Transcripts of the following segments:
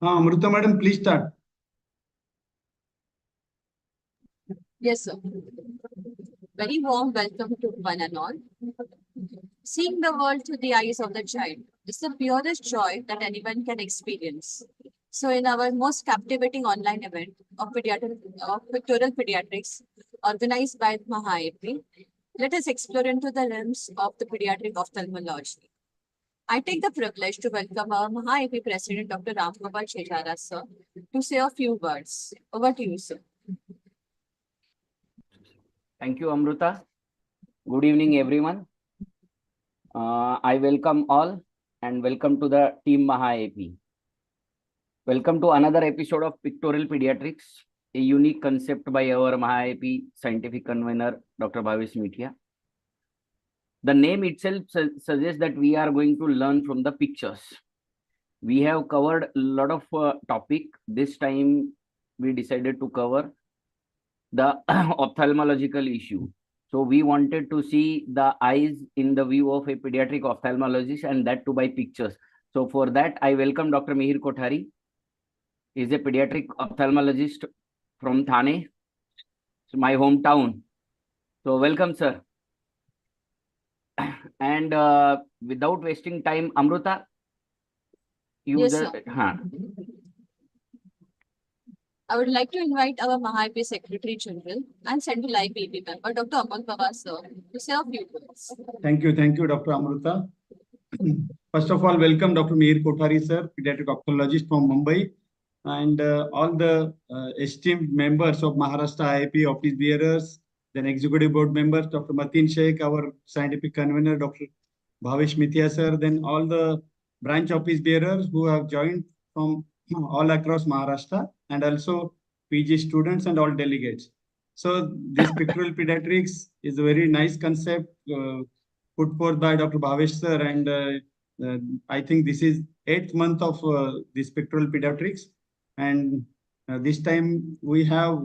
Amruta madam, please start. Yes, sir. Very warm welcome to one and all. Seeing the world through the eyes of the child is the purest joy that anyone can experience. So, in our most captivating online event of Pictorial Pediatrics, organized by MahaIP, let us explore into the realms of the pediatric ophthalmology. I take the privilege to welcome our MahaIP President, Dr. Ramgopal Chejara, sir, to say a few words. Over to you, sir. Thank you, Amruta. Good evening, everyone. I welcome all and welcome to the team MahaAP. Welcome to another episode of Pictorial Pediatrics, a unique concept by our MahaAP scientific convener, Dr. Bhavesh Mithia. The name itself suggests that we are going to learn from the pictures. We have covered a lot of topic. This time we decided to cover the ophthalmological issue. So we wanted to see the eyes in the view of a pediatric ophthalmologist, and that too by pictures. So for that, I welcome Dr. Mihir Kothari. He is a pediatric ophthalmologist from Thane, my hometown. So welcome, sir. And without wasting time, Amruta, you Yes, sir. I would like to invite our MahaIP Secretary General and Central IPP member, Dr. Amal Pawar, sir, to say a few words. Thank you, Dr. Amruta. First of all, welcome Dr. Mihir Kothari, sir, pediatric ophthalmologist from Mumbai, and all the esteemed members of Maharashtra IIP office bearers, then executive board members, Dr. Mateen Sheikh, our scientific convener, Dr. Bhavesh Mithia, sir, then all the branch office bearers who have joined from all across Maharashtra, and also PG students and all delegates. So this pictorial pediatrics is a very nice concept put forth by Dr. Bhavesh sir, and I think this is 8th month of this pictorial pediatrics, and this time we have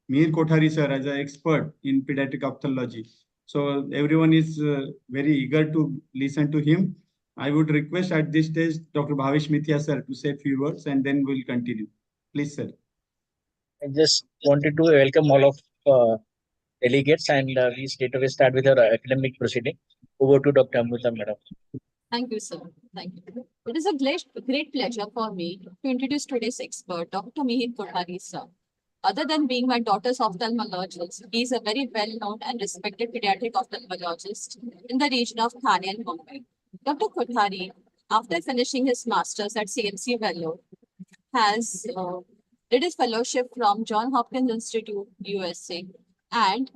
Mihir Kothari sir as an expert in pediatric ophthalmology. So everyone is very eager to listen to him. I would request at this stage Dr. Bhavesh Mithia sir to say a few words, and then we'll continue. Please, sir. I just wanted to welcome all of delegates, and we straight away start with our academic proceeding. Over to Dr. Amruta, madam. Thank you, sir. Thank you. It is a great pleasure for me to introduce today's expert, Dr. Mihir Kothari, sir. Other than being my daughter's ophthalmologist, he is a very well-known and respected pediatric ophthalmologist in the region of Thane and Mumbai. Dr. Kothari, after finishing his master's at CMC Vellore, has did his fellowship from Johns Hopkins Institute, USA, and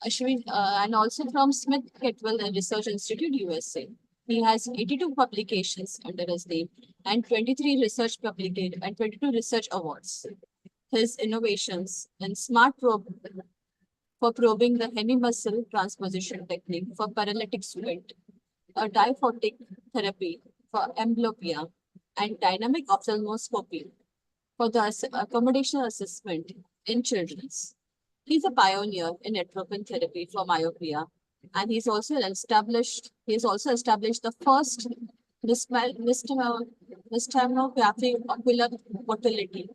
and also from Smith Ketwell Research Institute, USA. He has 82 publications under his name and 23 research publications and 22 research awards. His innovations in smart probe for probing the hemimuscle transposition technique for paralytic squint, a diphotic therapy for amblyopia, and dynamic ophthalmoscopy for the accommodation assessment in children. He's a pioneer in atropine therapy for myopia, and he's also established the first nystagmography ocular motility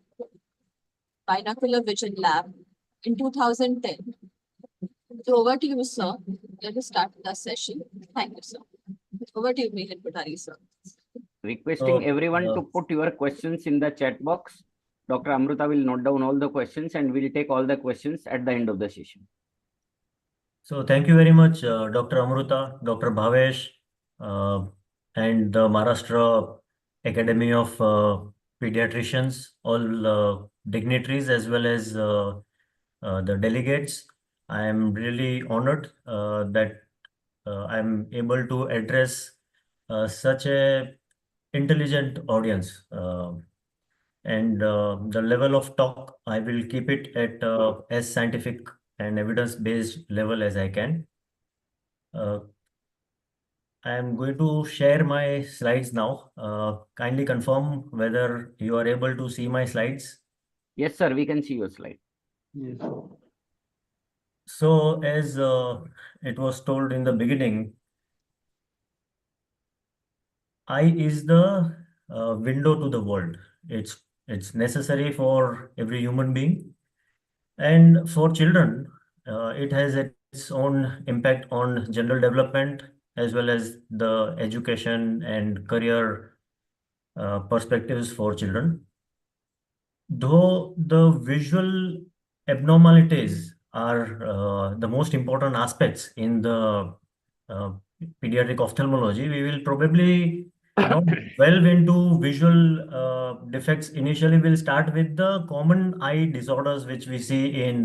binocular vision lab in 2010. So over to you, sir. Let us start the session. Thank you, sir. Over to you, Mihir Kothari, sir. Requesting everyone to put your questions in the chat box. Dr. Amruta will note down all the questions and we'll take all the questions at the end of the session. So thank you very much, Dr. Amruta, Dr. Bhavesh, and the Maharashtra Academy of Pediatricians, all dignitaries as well as the delegates. I am really honored that I'm able to address such a intelligent audience. And the level of talk, I will keep it at as scientific and evidence-based level as I can. I am going to share my slides now. Kindly confirm whether you are able to see my slides. Yes, sir, we can see your slide. Yes. So as it was told in the beginning, eye is the window to the world. it's necessary for every human being. And for children, it has its own impact on general development as well as the education and career perspectives for children. Though the visual abnormalities are the most important aspects in the pediatric ophthalmology, we will probably not delve into visual defects. Initially, we'll start with the common eye disorders which we see in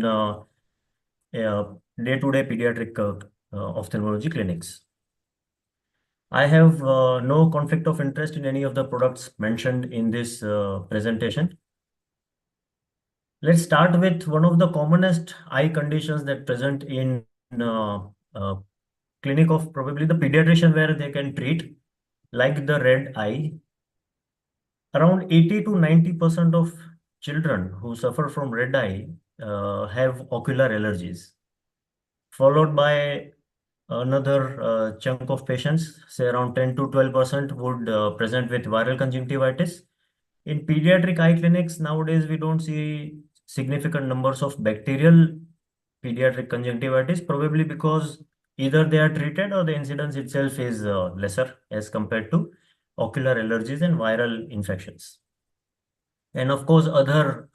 day-to-day pediatric ophthalmology clinics. I have no conflict of interest in any of the products mentioned in this presentation. Let's start with one of the commonest eye conditions that present in clinic of probably the pediatrician where they can treat, like the red eye. Around 80 to 90% of children who suffer from red eye have ocular allergies, followed by another chunk of patients, say around 10 to 12% would present with viral conjunctivitis. In pediatric eye clinics nowadays, we don't see significant numbers of bacterial pediatric conjunctivitis, probably because either they are treated or the incidence itself is lesser as compared to ocular allergies and viral infections. And of course, other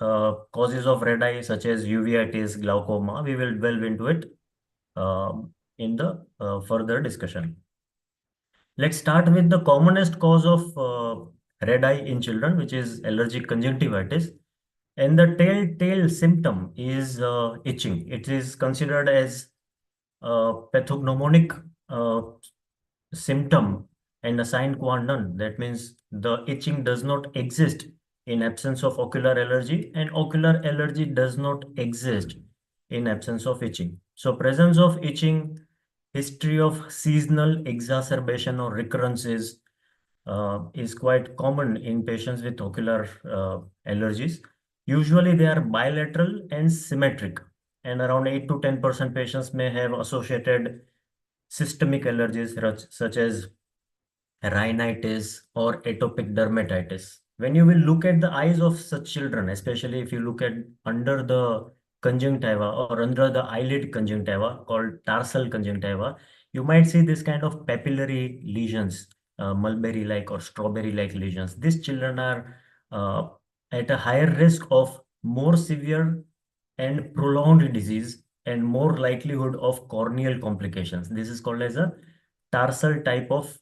causes of red eye such as uveitis, glaucoma, we will delve into it in the further discussion. Let's start with the commonest cause of red eye in children, which is allergic conjunctivitis. And the telltale symptom is itching. It is considered as a pathognomonic symptom and a sine qua non. That means the itching does not exist in absence of ocular allergy, and ocular allergy does not exist in absence of itching. So presence of itching, history of seasonal exacerbation or recurrences is quite common in patients with ocular allergies. Usually they are bilateral and symmetric, and around 8 to 10% patients may have associated systemic allergies such as rhinitis or atopic dermatitis. When you will look at the eyes of such children, especially if you look at under the conjunctiva or under the eyelid conjunctiva called tarsal conjunctiva, you might see this kind of papillary lesions, mulberry-like or strawberry-like lesions. These children are at a higher risk of more severe and prolonged disease and more likelihood of corneal complications. This is called as a tarsal type of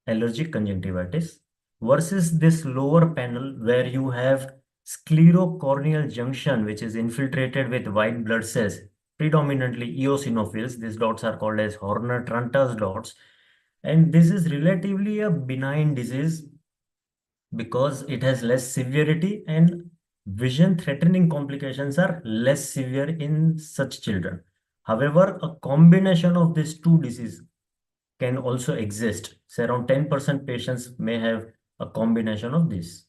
allergic conjunctivitis, versus this lower panel where you have sclerocorneal junction, which is infiltrated with white blood cells, predominantly eosinophils. These dots are called as Horner-Trantas dots. And this is relatively a benign disease because it has less severity and vision threatening complications are less severe in such children. However, a combination of these two diseases can also exist. So around 10% patients may have a combination of this.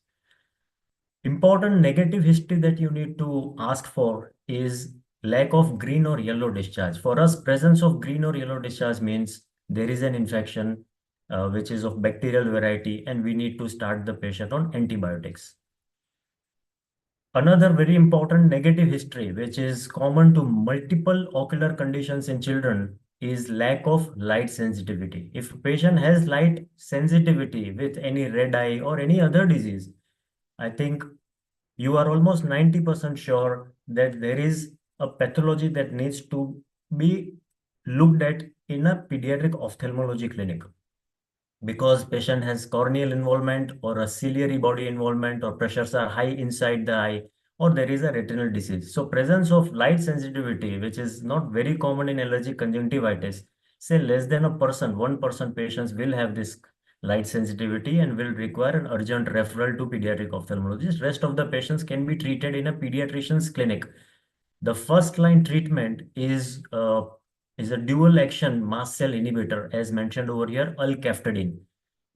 Important negative history that you need to ask for is lack of green or yellow discharge. For us, presence of green or yellow discharge means there is an infection which is of bacterial variety, and we need to start the patient on antibiotics. Another very important negative history, which is common to multiple ocular conditions in children, is lack of light sensitivity. If a patient has light sensitivity with any red eye or any other disease, I think you are almost 90% sure that there is a pathology that needs to be looked at in a pediatric ophthalmology clinic, because patient has corneal involvement or a ciliary body involvement, or pressures are high inside the eye, or there is a retinal disease. So presence of light sensitivity, which is not very common in allergic conjunctivitis, say less than 1% patients will have this light sensitivity and will require an urgent referral to pediatric ophthalmologist. Rest of the patients can be treated in a pediatrician's clinic. The first line treatment is a dual action mast cell inhibitor, as mentioned over here, alcaftadine.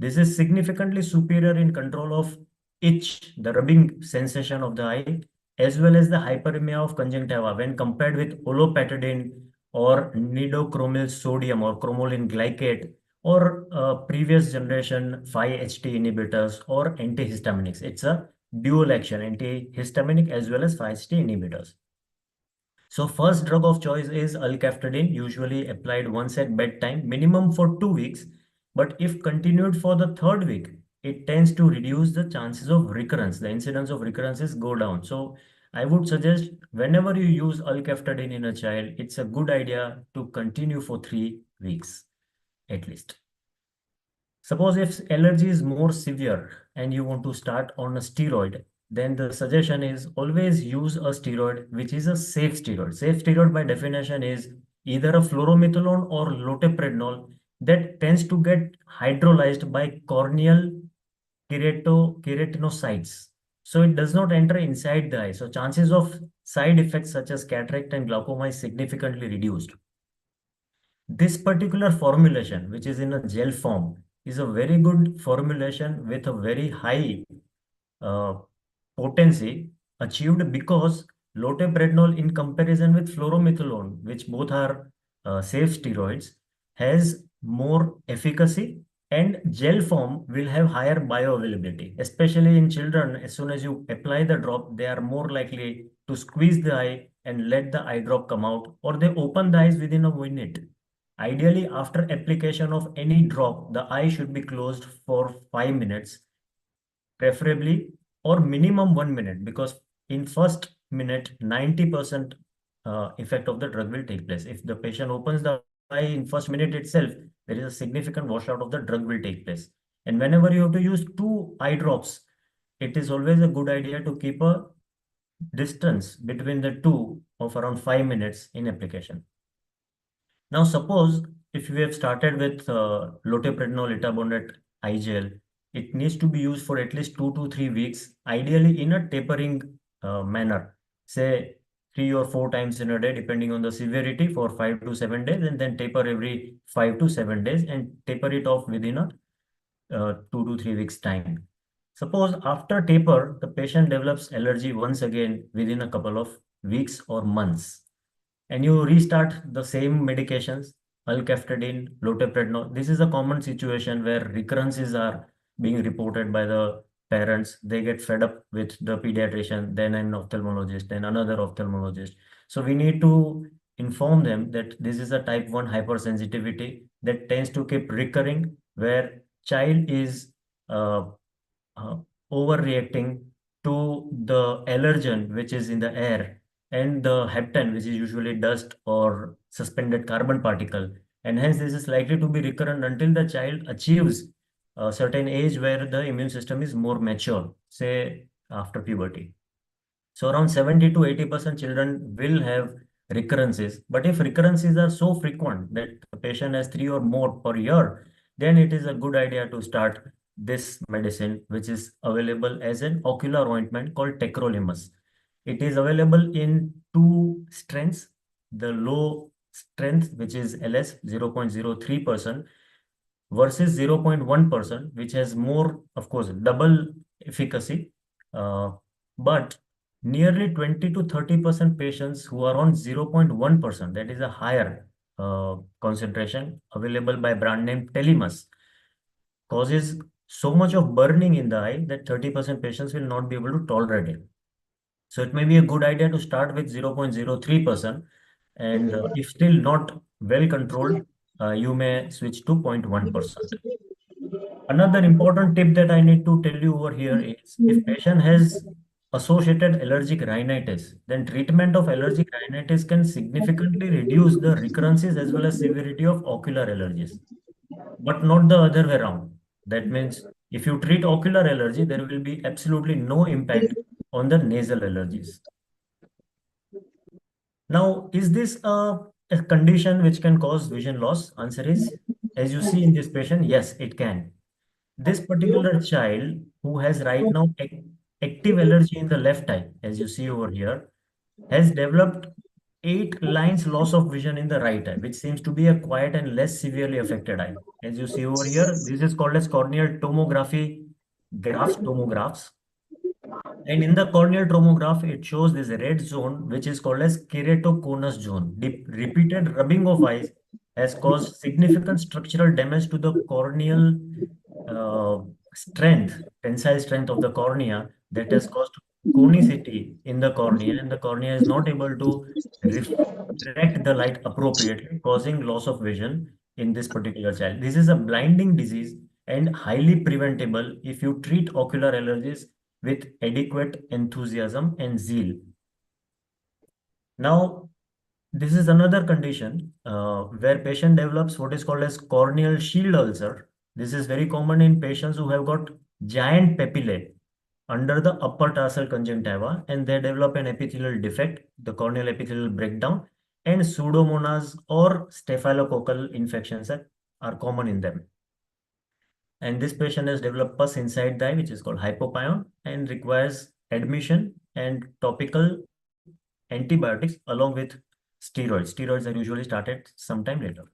This is significantly superior in control of itch, the rubbing sensation of the eye, as well as the hyperemia of conjunctiva when compared with olopatadine or nidochromyl sodium or cromolyn glycate or previous generation 5-HT inhibitors or antihistaminics. It's a dual action, antihistaminic as well as 5-HT inhibitors. So first drug of choice is alcaftadine, usually applied once at bedtime, minimum for 2 weeks. But if continued for the third week, it tends to reduce the chances of recurrence. The incidence of recurrences go down. So I would suggest whenever you use alcaftadine in a child, it's a good idea to continue for 3 weeks at least. Suppose if allergy is more severe and you want to start on a steroid, then the suggestion is always use a steroid which is a safe steroid. Safe steroid by definition is either a fluorometholone or loteprednol that tends to get hydrolyzed by corneal keratinocytes. So it does not enter inside the eye. So chances of side effects such as cataract and glaucoma is significantly reduced. This particular formulation, which is in a gel form, is a very good formulation with a very high uh, potency achieved because loteprednol in comparison with fluorometholone, which both are safe steroids, has more efficacy, and gel form will have higher bioavailability, especially in children. As soon as you apply the drop, they are more likely to squeeze the eye and let the eye drop come out, or they open the eyes within a minute. Ideally, after application of any drop, the eye should be closed for 5 minutes, preferably, or minimum 1 minute, because in first minute, 90% effect of the drug will take place. If the patient opens the eye in first minute itself, there is a significant washout of the drug will take place. And whenever you have to use 2 eye drops, it is always a good idea to keep a distance between the two of around 5 minutes in application. Now, suppose if we have started with loteprednol itabondate eye gel, it needs to be used for at least 2 to 3 weeks, ideally in a tapering manner, say 3 or 4 times in a day, depending on the severity, for 5 to 7 days, and then taper every 5 to 7 days and taper it off within a 2 to 3 weeks time. Suppose after taper, the patient develops allergy once again within a couple of weeks or months, and you restart the same medications, alcaftadine, loteprednol. This is a common situation where recurrences are being reported by the parents. They get fed up with the pediatrician, then an ophthalmologist, then another ophthalmologist. So we need to inform them that this is a type 1 hypersensitivity that tends to keep recurring, where child is overreacting to the allergen which is in the air and the heptane, which is usually dust or suspended carbon particle. And hence this is likely to be recurrent until the child achieves a certain age where the immune system is more mature, say after puberty. So around 70 to 80% children will have recurrences. But if recurrences are so frequent that the patient has 3 or more per year, then it is a good idea to start this medicine, which is available as an ocular ointment called tacrolimus. It is available in 2 strengths, the low strength, which is LS 0.03%, versus 0.1%, which has more, of course, double efficacy. But nearly 20 to 30% patients who are on 0.1%, that is a higher concentration available by brand name Telimus, causes so much of burning in the eye that 30% patients will not be able to tolerate it. So it may be a good idea to start with 0.03%, and if still not well controlled, you may switch to 0.1%. Another important tip that I need to tell you over here is if patient has associated allergic rhinitis, then treatment of allergic rhinitis can significantly reduce the recurrences as well as severity of ocular allergies, but not the other way around. That means if you treat ocular allergy, there will be absolutely no impact on the nasal allergies. Now, is this a condition which can cause vision loss? Answer is, as you see in this patient, yes, it can. This particular child who has right now active allergy in the left eye, as you see over here, has developed 8 lines loss of vision in the right eye, which seems to be a quiet and less severely affected eye. As you see over here, this is called as corneal tomography tomographs. And in the corneal tomograph, it shows this red zone, which is called as keratoconus zone. Repeated rubbing of eyes has caused significant structural damage to the corneal tensile strength of the cornea, that has caused conicity in the cornea, and the cornea is not able to refract the light appropriately, causing loss of vision in this particular child. This is a blinding disease and highly preventable if you treat ocular allergies with adequate enthusiasm and zeal. Now, this is another condition where patient develops what is called as corneal shield ulcer. This is very common in patients who have got giant papillae under the upper tarsal conjunctiva, and they develop an epithelial defect, the corneal epithelial breakdown, and pseudomonas or staphylococcal infections are common in them. And this patient has developed pus inside the eye, which is called hypopyon, and requires admission and topical antibiotics along with steroids. Steroids are usually started sometime later.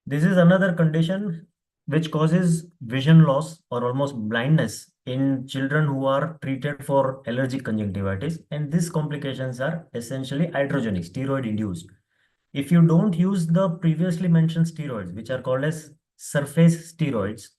This is another condition which causes vision loss or almost blindness in children who are treated for allergic conjunctivitis. And these complications are essentially iatrogenic, steroid induced. If you don't use the previously mentioned steroids, which are called as surface steroids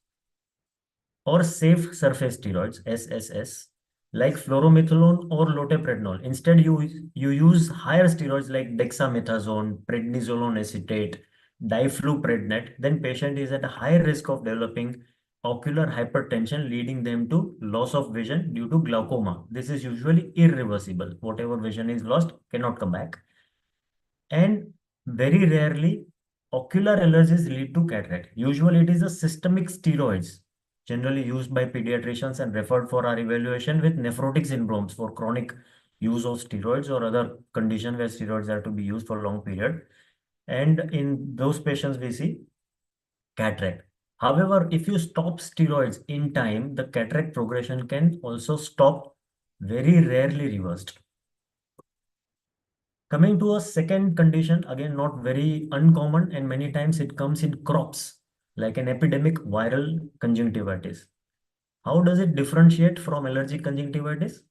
or safe surface steroids, SSS, like fluorometholone or loteprednol. Instead, you use higher steroids like dexamethasone, prednisolone acetate, difluprednate. Then patient is at a higher risk of developing ocular hypertension, leading them to loss of vision due to glaucoma. This is usually irreversible. Whatever vision is lost cannot come back. And very rarely, ocular allergies lead to cataract. Usually, it is a systemic steroids generally used by pediatricians and referred for our evaluation with nephrotic syndromes for chronic use of steroids or other condition where steroids are to be used for a long period. And in those patients, we see cataract. However, if you stop steroids in time, the cataract progression can also stop, very rarely reversed. Coming to a second condition, again, not very uncommon, and many times it comes in crops, like an epidemic viral conjunctivitis. How does it differentiate from allergic conjunctivitis?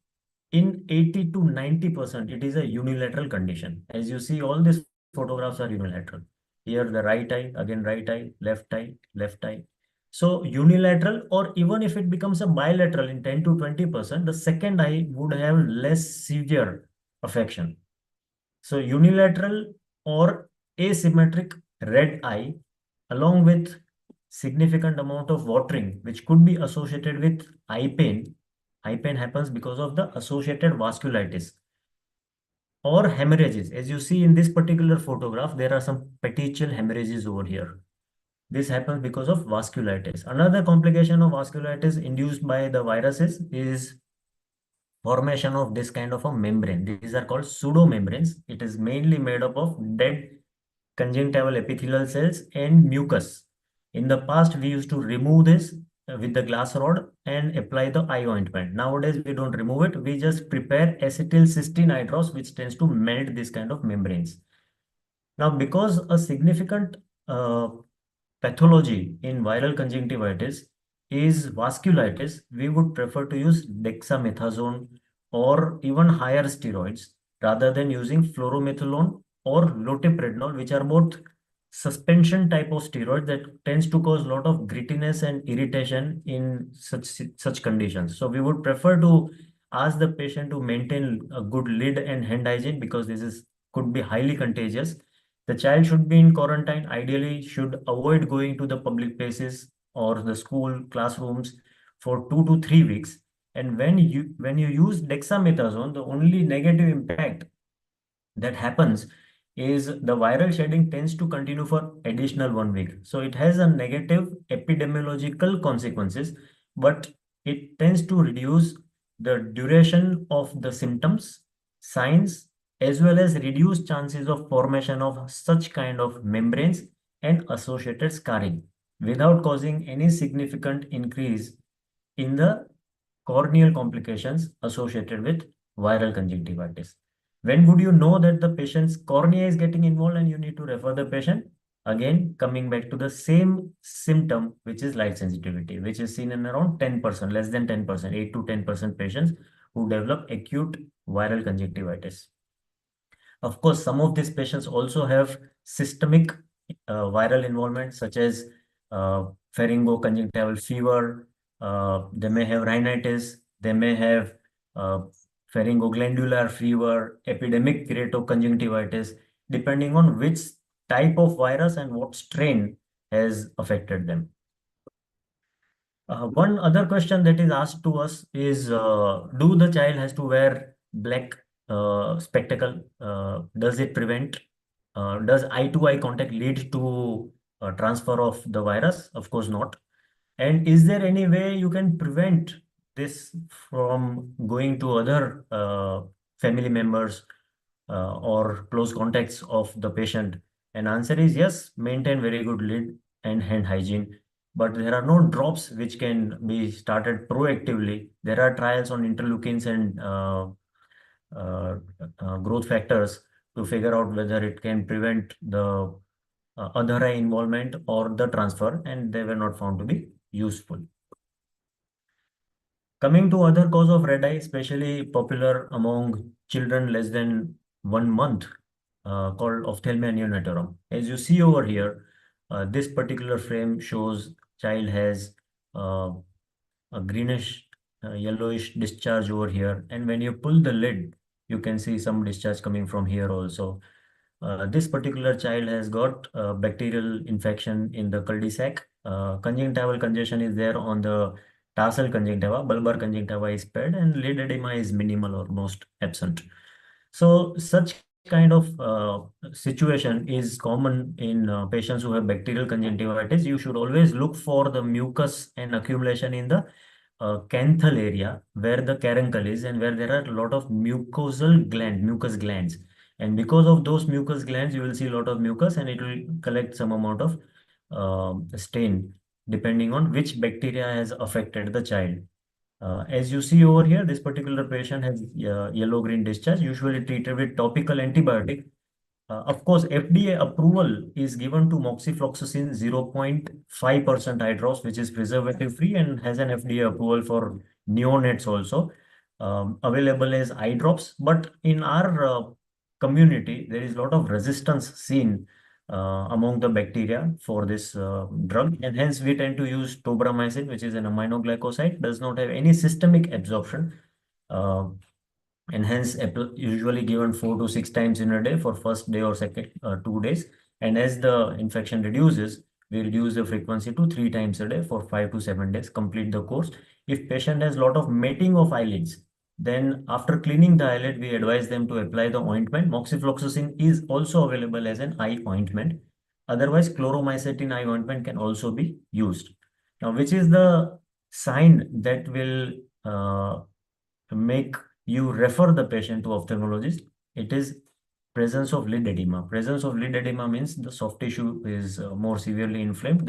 In 80 to 90%, it is a unilateral condition. As you see, all these photographs are unilateral. Here, the right eye, again, right eye, left eye, left eye. So unilateral, or even if it becomes a bilateral in 10 to 20%, the second eye would have less severe affection. So unilateral or asymmetric red eye, along with significant amount of watering, which could be associated with eye pain. Eye pain happens because of the associated vasculitis or hemorrhages. As you see in this particular photograph, there are some petechial hemorrhages over here. This happens because of vasculitis. Another complication of vasculitis induced by the viruses is formation of this kind of a membrane. These are called pseudomembranes. It is mainly made up of dead conjunctival epithelial cells and mucus. In the past, we used to remove this with the glass rod and apply the eye ointment. Nowadays, we don't remove it. We just prepare acetylcysteine eye drops, which tends to melt this kind of membranes. Now, because a significant pathology in viral conjunctivitis is vasculitis, we would prefer to use dexamethasone or even higher steroids rather than using fluorometholone or loteprednol, which are both suspension type of steroids that tends to cause a lot of grittiness and irritation in such conditions. So we would prefer to ask the patient to maintain a good lid and hand hygiene, because this could be highly contagious. The child should be in quarantine, ideally should avoid going to the public places or the school classrooms for 2 to 3 weeks. And when you use dexamethasone, the only negative impact that happens is the viral shedding tends to continue for additional 1 week. So it has a negative epidemiological consequences, but it tends to reduce the duration of the symptoms, signs, as well as reduce chances of formation of such kind of membranes and associated scarring without causing any significant increase in the corneal complications associated with viral conjunctivitis. When would you know that the patient's cornea is getting involved and you need to refer the patient? Again, coming back to the same symptom, which is light sensitivity, which is seen in around 10%, less than 10%, 8 to 10% patients who develop acute viral conjunctivitis. Of course, some of these patients also have systemic viral involvement such as pharyngoconjunctival fever. They may have rhinitis. They may have uh, pharyngoglandular fever, epidemic keratoconjunctivitis, depending on which type of virus and what strain has affected them. One other question that is asked to us is, do the child has to wear black spectacle? Does it prevent? Does eye-to-eye contact lead to transfer of the virus? Of course not. And is there any way you can prevent this from going to other family members or close contacts of the patient? And answer is yes, maintain very good lid and hand hygiene. But there are no drops which can be started proactively. There are trials on interleukins and growth factors to figure out whether it can prevent the other eye involvement or the transfer, and they were not found to be useful. Coming to other cause of red eye, especially popular among children less than 1 month, called ophthalmia neonatorum. As you see over here, this particular frame shows child has a greenish, yellowish discharge over here. And when you pull the lid, you can see some discharge coming from here also. This particular child has got bacterial infection in the cul-de-sac. Conjunctival congestion is there on the tarsal conjunctiva, bulbar conjunctiva is paired, and lid edema is minimal or most absent. So such kind of situation is common in patients who have bacterial conjunctivitis. You should always look for the mucus and accumulation in the canthal area where the caruncle is and where there are a lot of mucus glands. And because of those mucus glands, you will see a lot of mucus and it will collect some amount of stain depending on which bacteria has affected the child. As you see over here, this particular patient has yellow-green discharge, usually treated with topical antibiotic. Of course, FDA approval is given to moxifloxacin 0.5% eye drops, which is preservative-free and has an FDA approval for neonates also. Available as eye drops, but in our community, there is a lot of resistance seen among the bacteria for this drug, and hence we tend to use tobramycin, which is an aminoglycoside, does not have any systemic absorption, and hence usually given 4 to 6 times in a day for first day or second 2 days. And as the infection reduces, we reduce the frequency to 3 times a day for 5 to 7 days, complete the course. If patient has a lot of matting of eyelids, then after cleaning the eyelid, we advise them to apply the ointment. Moxifloxacin is also available as an eye ointment. Otherwise, chloromycetin eye ointment can also be used. Now, which is the sign that will make you refer the patient to ophthalmologist? It is presence of lid edema. Presence of lid edema means the soft tissue is more severely inflamed.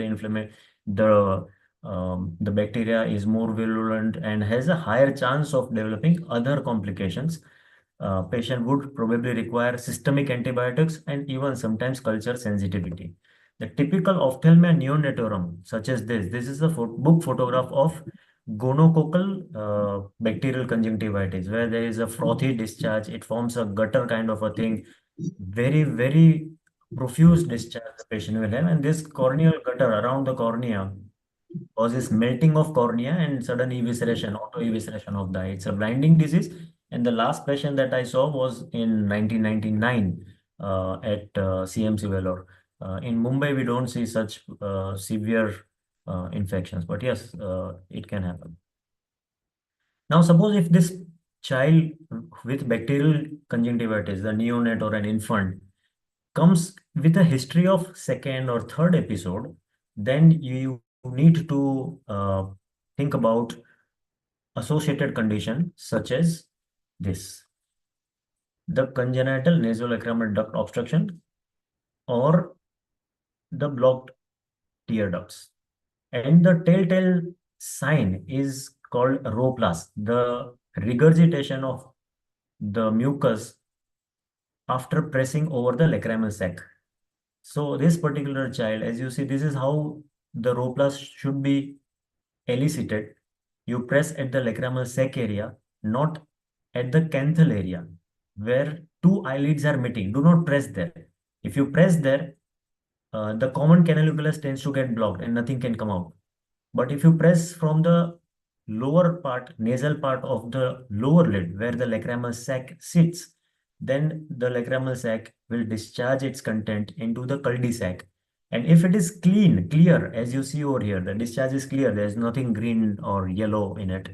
The bacteria is more virulent and has a higher chance of developing other complications. Patient would probably require systemic antibiotics and even sometimes culture sensitivity. The typical ophthalmia neonatorum, such as this is a book photograph of gonococcal bacterial conjunctivitis, where there is a frothy discharge. It forms a gutter kind of a thing. Very, very profuse discharge the patient will have, and this corneal gutter around the cornea causes melting of cornea and sudden evisceration, auto evisceration of the eye. It's a blinding disease. And the last patient that I saw was in 1999 at CMC Vellore. In Mumbai, we don't see such severe infections, but yes, it can happen. Now, suppose if this child with bacterial conjunctivitis, the neonate or an infant, comes with a history of second or third episode, then you need to think about associated condition such as this: the congenital nasolacrimal duct obstruction or the blocked tear ducts. And the telltale sign is called rhoplast, the regurgitation of the mucus after pressing over the lacrimal sac. So this particular child, as you see, this is how the rhoplast should be elicited. You press at the lacrimal sac area, not at the canthal area, where two eyelids are meeting. Do not press there. If you press there, the common canaliculus tends to get blocked and nothing can come out. But if you press from the lower part, nasal part of the lower lid where the lacrimal sac sits, then the lacrimal sac will discharge its content into the cul-de-sac. And if it is clear, as you see over here, the discharge is clear, there's nothing green or yellow in it.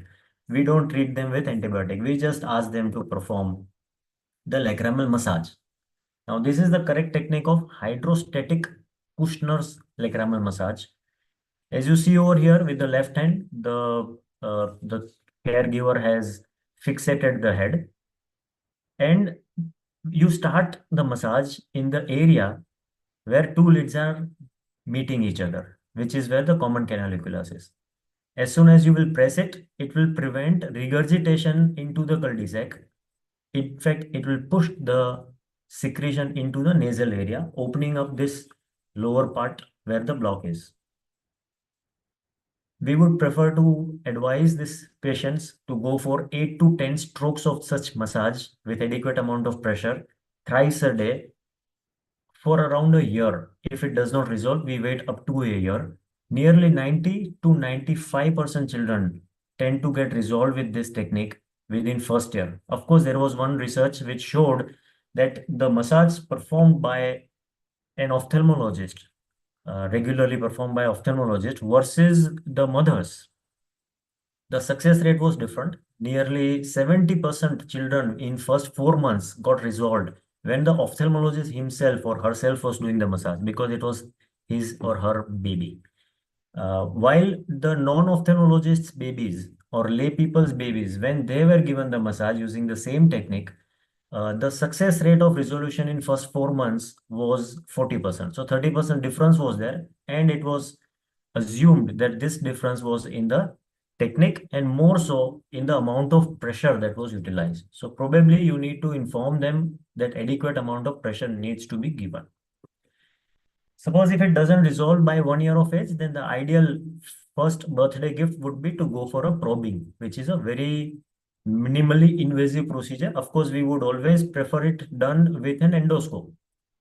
We don't treat them with antibiotic. We just ask them to perform the lacrimal massage. Now, this is the correct technique of hydrostatic Kushner's lacrimal massage. As you see over here with the left hand, the caregiver has fixated the head, and you start the massage in the area where two lids are meeting each other, which is where the common canaliculus is. As soon as you will press it, it will prevent regurgitation into the cul-de-sac. In fact, it will push the secretion into the nasal area, opening up this lower part where the block is. We would prefer to advise these patients to go for 8 to 10 strokes of such massage with adequate amount of pressure thrice a day for around a year. If it does not resolve, we wait up to a year. Nearly 90 to 95% children tend to get resolved with this technique within first year. Of course, there was one research which showed that the massage performed by an ophthalmologist, regularly performed by ophthalmologist versus the mothers, the success rate was different. Nearly 70% children in first 4 months got resolved when the ophthalmologist himself or herself was doing the massage because it was his or her baby. While the non-ophthalmologists' babies or lay people's babies, when they were given the massage using the same technique, the success rate of resolution in first 4 months was 40%. So 30% difference was there, and it was assumed that this difference was in the technique and more so in the amount of pressure that was utilized. So probably you need to inform them that adequate amount of pressure needs to be given. Suppose if it doesn't resolve by 1 year of age, then the ideal first birthday gift would be to go for a probing, which is a very minimally invasive procedure. Of course, we would always prefer it done with an endoscope.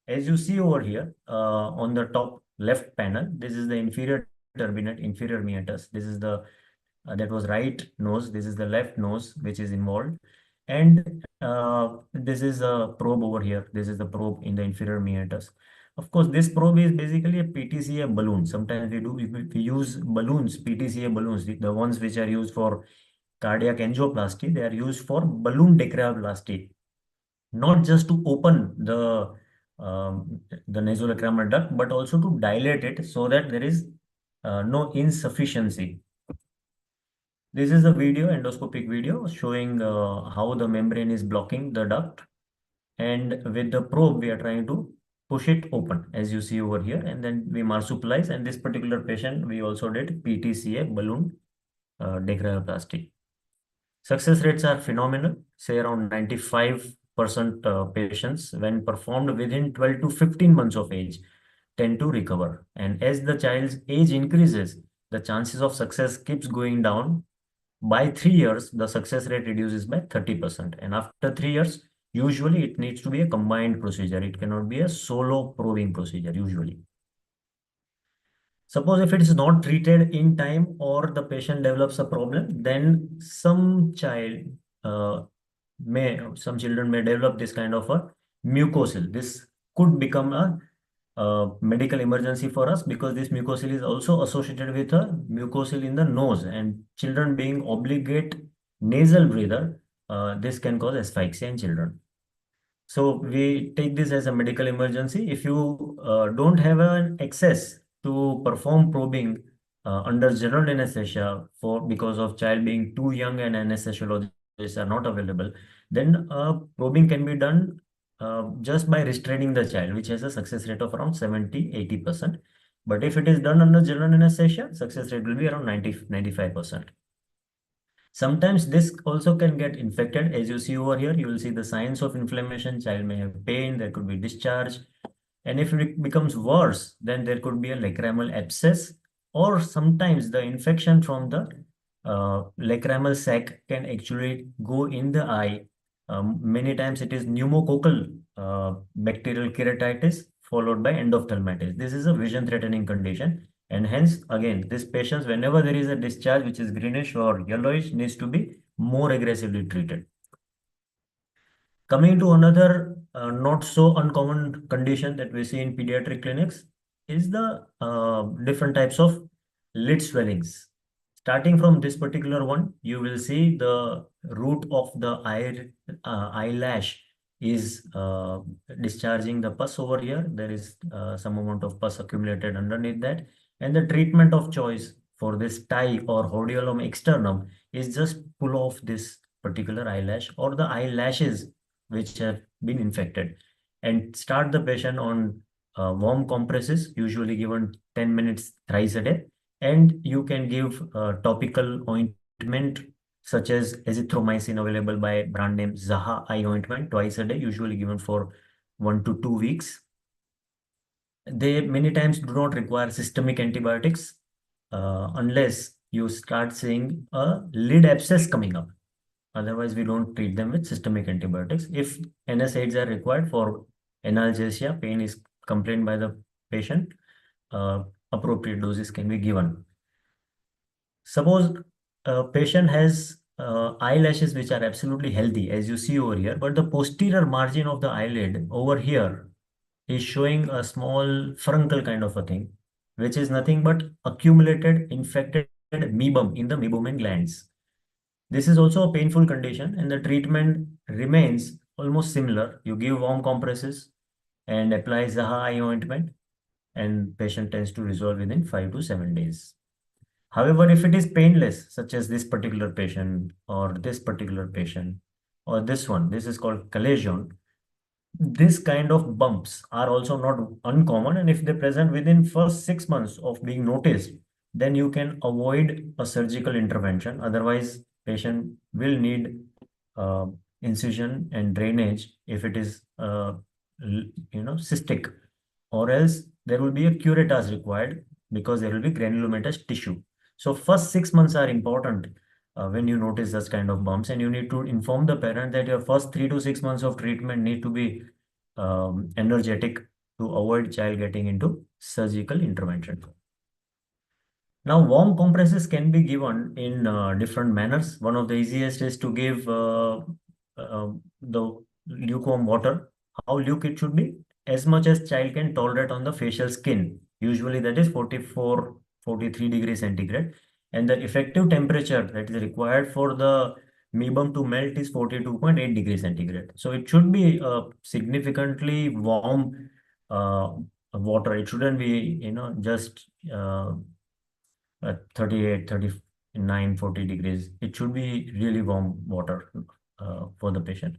As you see over here on the top left panel, this is the inferior turbinate, inferior meatus. This is the that was right nose. This is the left nose, which is involved. And this is a probe over here. This is the probe in the inferior meatus. Of course, this probe is basically a PTCA balloon. Sometimes we use balloons, PTCA balloons, the ones which are used for cardiac angioplasty. They are used for balloon decryoplasty, not just to open the nasolacrimal duct, but also to dilate it so that there is no insufficiency. This is a video, endoscopic video, showing how the membrane is blocking the duct. And with the probe, we are trying to push it open, as you see over here. And then we marsupialize. And this particular patient, we also did PTCA balloon decryoplasty. Success rates are phenomenal, say around 95% patients, when performed within 12 to 15 months of age, tend to recover. And as the child's age increases, the chances of success keeps going down. By 3 years, the success rate reduces by 30%. And after 3 years, usually it needs to be a combined procedure. It cannot be a solo probing procedure usually. Suppose if it is not treated in time or the patient develops a problem, then some children may develop this kind of a mucocele. This could become a medical emergency for us because this mucocele is also associated with a mucocele in the nose, and children being obligate nasal breather, this can cause asphyxia in children. So we take this as a medical emergency. If you don't have an access to perform probing under general anesthesia because of child being too young and anesthesiologists are not available, then probing can be done just by restraining the child, which has a success rate of around 70-80%. But if it is done under general anesthesia, success rate will be around 90-95%. Sometimes this also can get infected. As you see over here, you will see the signs of inflammation. Child may have pain, there could be discharge. And if it becomes worse, then there could be a lacrimal abscess, or sometimes the infection from the lacrimal sac can actually go in the eye. Many times it is pneumococcal bacterial keratitis followed by endophthalmitis. This is a vision threatening condition. And hence, again, this patient, whenever there is a discharge which is greenish or yellowish, needs to be more aggressively treated. Coming to another not so uncommon condition that we see in pediatric clinics is the different types of lid swellings. Starting from this particular one, you will see the root of the eyelash is discharging the pus over here. There is some amount of pus accumulated underneath that. And the treatment of choice for this tie or hordeolum externum is just pull off this particular eyelash or the eyelashes which have been infected, and start the patient on warm compresses, usually given 10 minutes thrice a day. And you can give topical ointment such as azithromycin, available by brand name Zaha eye ointment, twice a day, usually given for 1 to 2 weeks. They many times do not require systemic antibiotics unless you start seeing a lid abscess coming up. Otherwise, we don't treat them with systemic antibiotics. If NSAIDs are required for analgesia, pain is complained by the patient, appropriate doses can be given. Suppose a patient has eyelashes which are absolutely healthy, as you see over here, but the posterior margin of the eyelid over here is showing a small furuncle kind of a thing, which is nothing but accumulated infected mebum in the meibomian glands. This is also a painful condition, and the treatment remains almost similar. You give warm compresses and apply Zaha eye ointment, and patient tends to resolve within 5 to 7 days. However, if it is painless, such as this particular patient or this particular patient or this one, this is called chalazion. This kind of bumps are also not uncommon, and if they present within first 6 months of being noticed, then you can avoid a surgical intervention. Otherwise, patient will need incision and drainage if it is cystic, or else there will be a curettage required because there will be granulomatous tissue. So first 6 months are important when you notice such kind of bumps, and you need to inform the parent that your first 3 to 6 months of treatment need to be energetic to avoid child getting into surgical intervention. Now, warm compresses can be given in different manners. One of the easiest is to give the lukewarm water. How luke it should be? As much as child can tolerate on the facial skin. Usually that is 44, 43 degrees centigrade. And the effective temperature that is required for the mebum to melt is 42.8 degrees centigrade. So it should be significantly warm water. It shouldn't be, just 38, 39, 40 degrees. It should be really warm water for the patient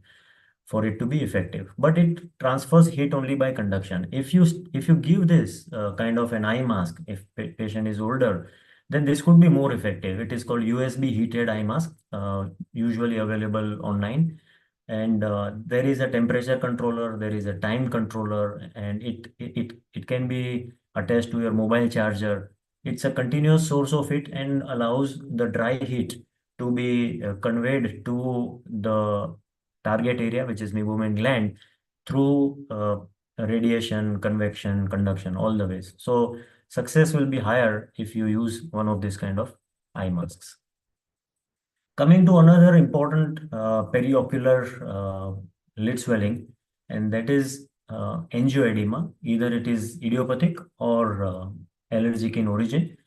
for it to be effective. But it transfers heat only by conduction. If you give this kind of an eye mask, if patient is older, then this could be more effective. It is called USB heated eye mask, usually available online. And there is a temperature controller, there is a time controller, and it can be attached to your mobile charger. It's a continuous source of heat and allows the dry heat to be conveyed to the target area, which is meibomian gland, through radiation, convection, conduction, all the ways. So success will be higher if you use one of these kind of eye masks. Coming to another important periocular lid swelling, and that is angioedema. Either it is idiopathic or allergic in origin.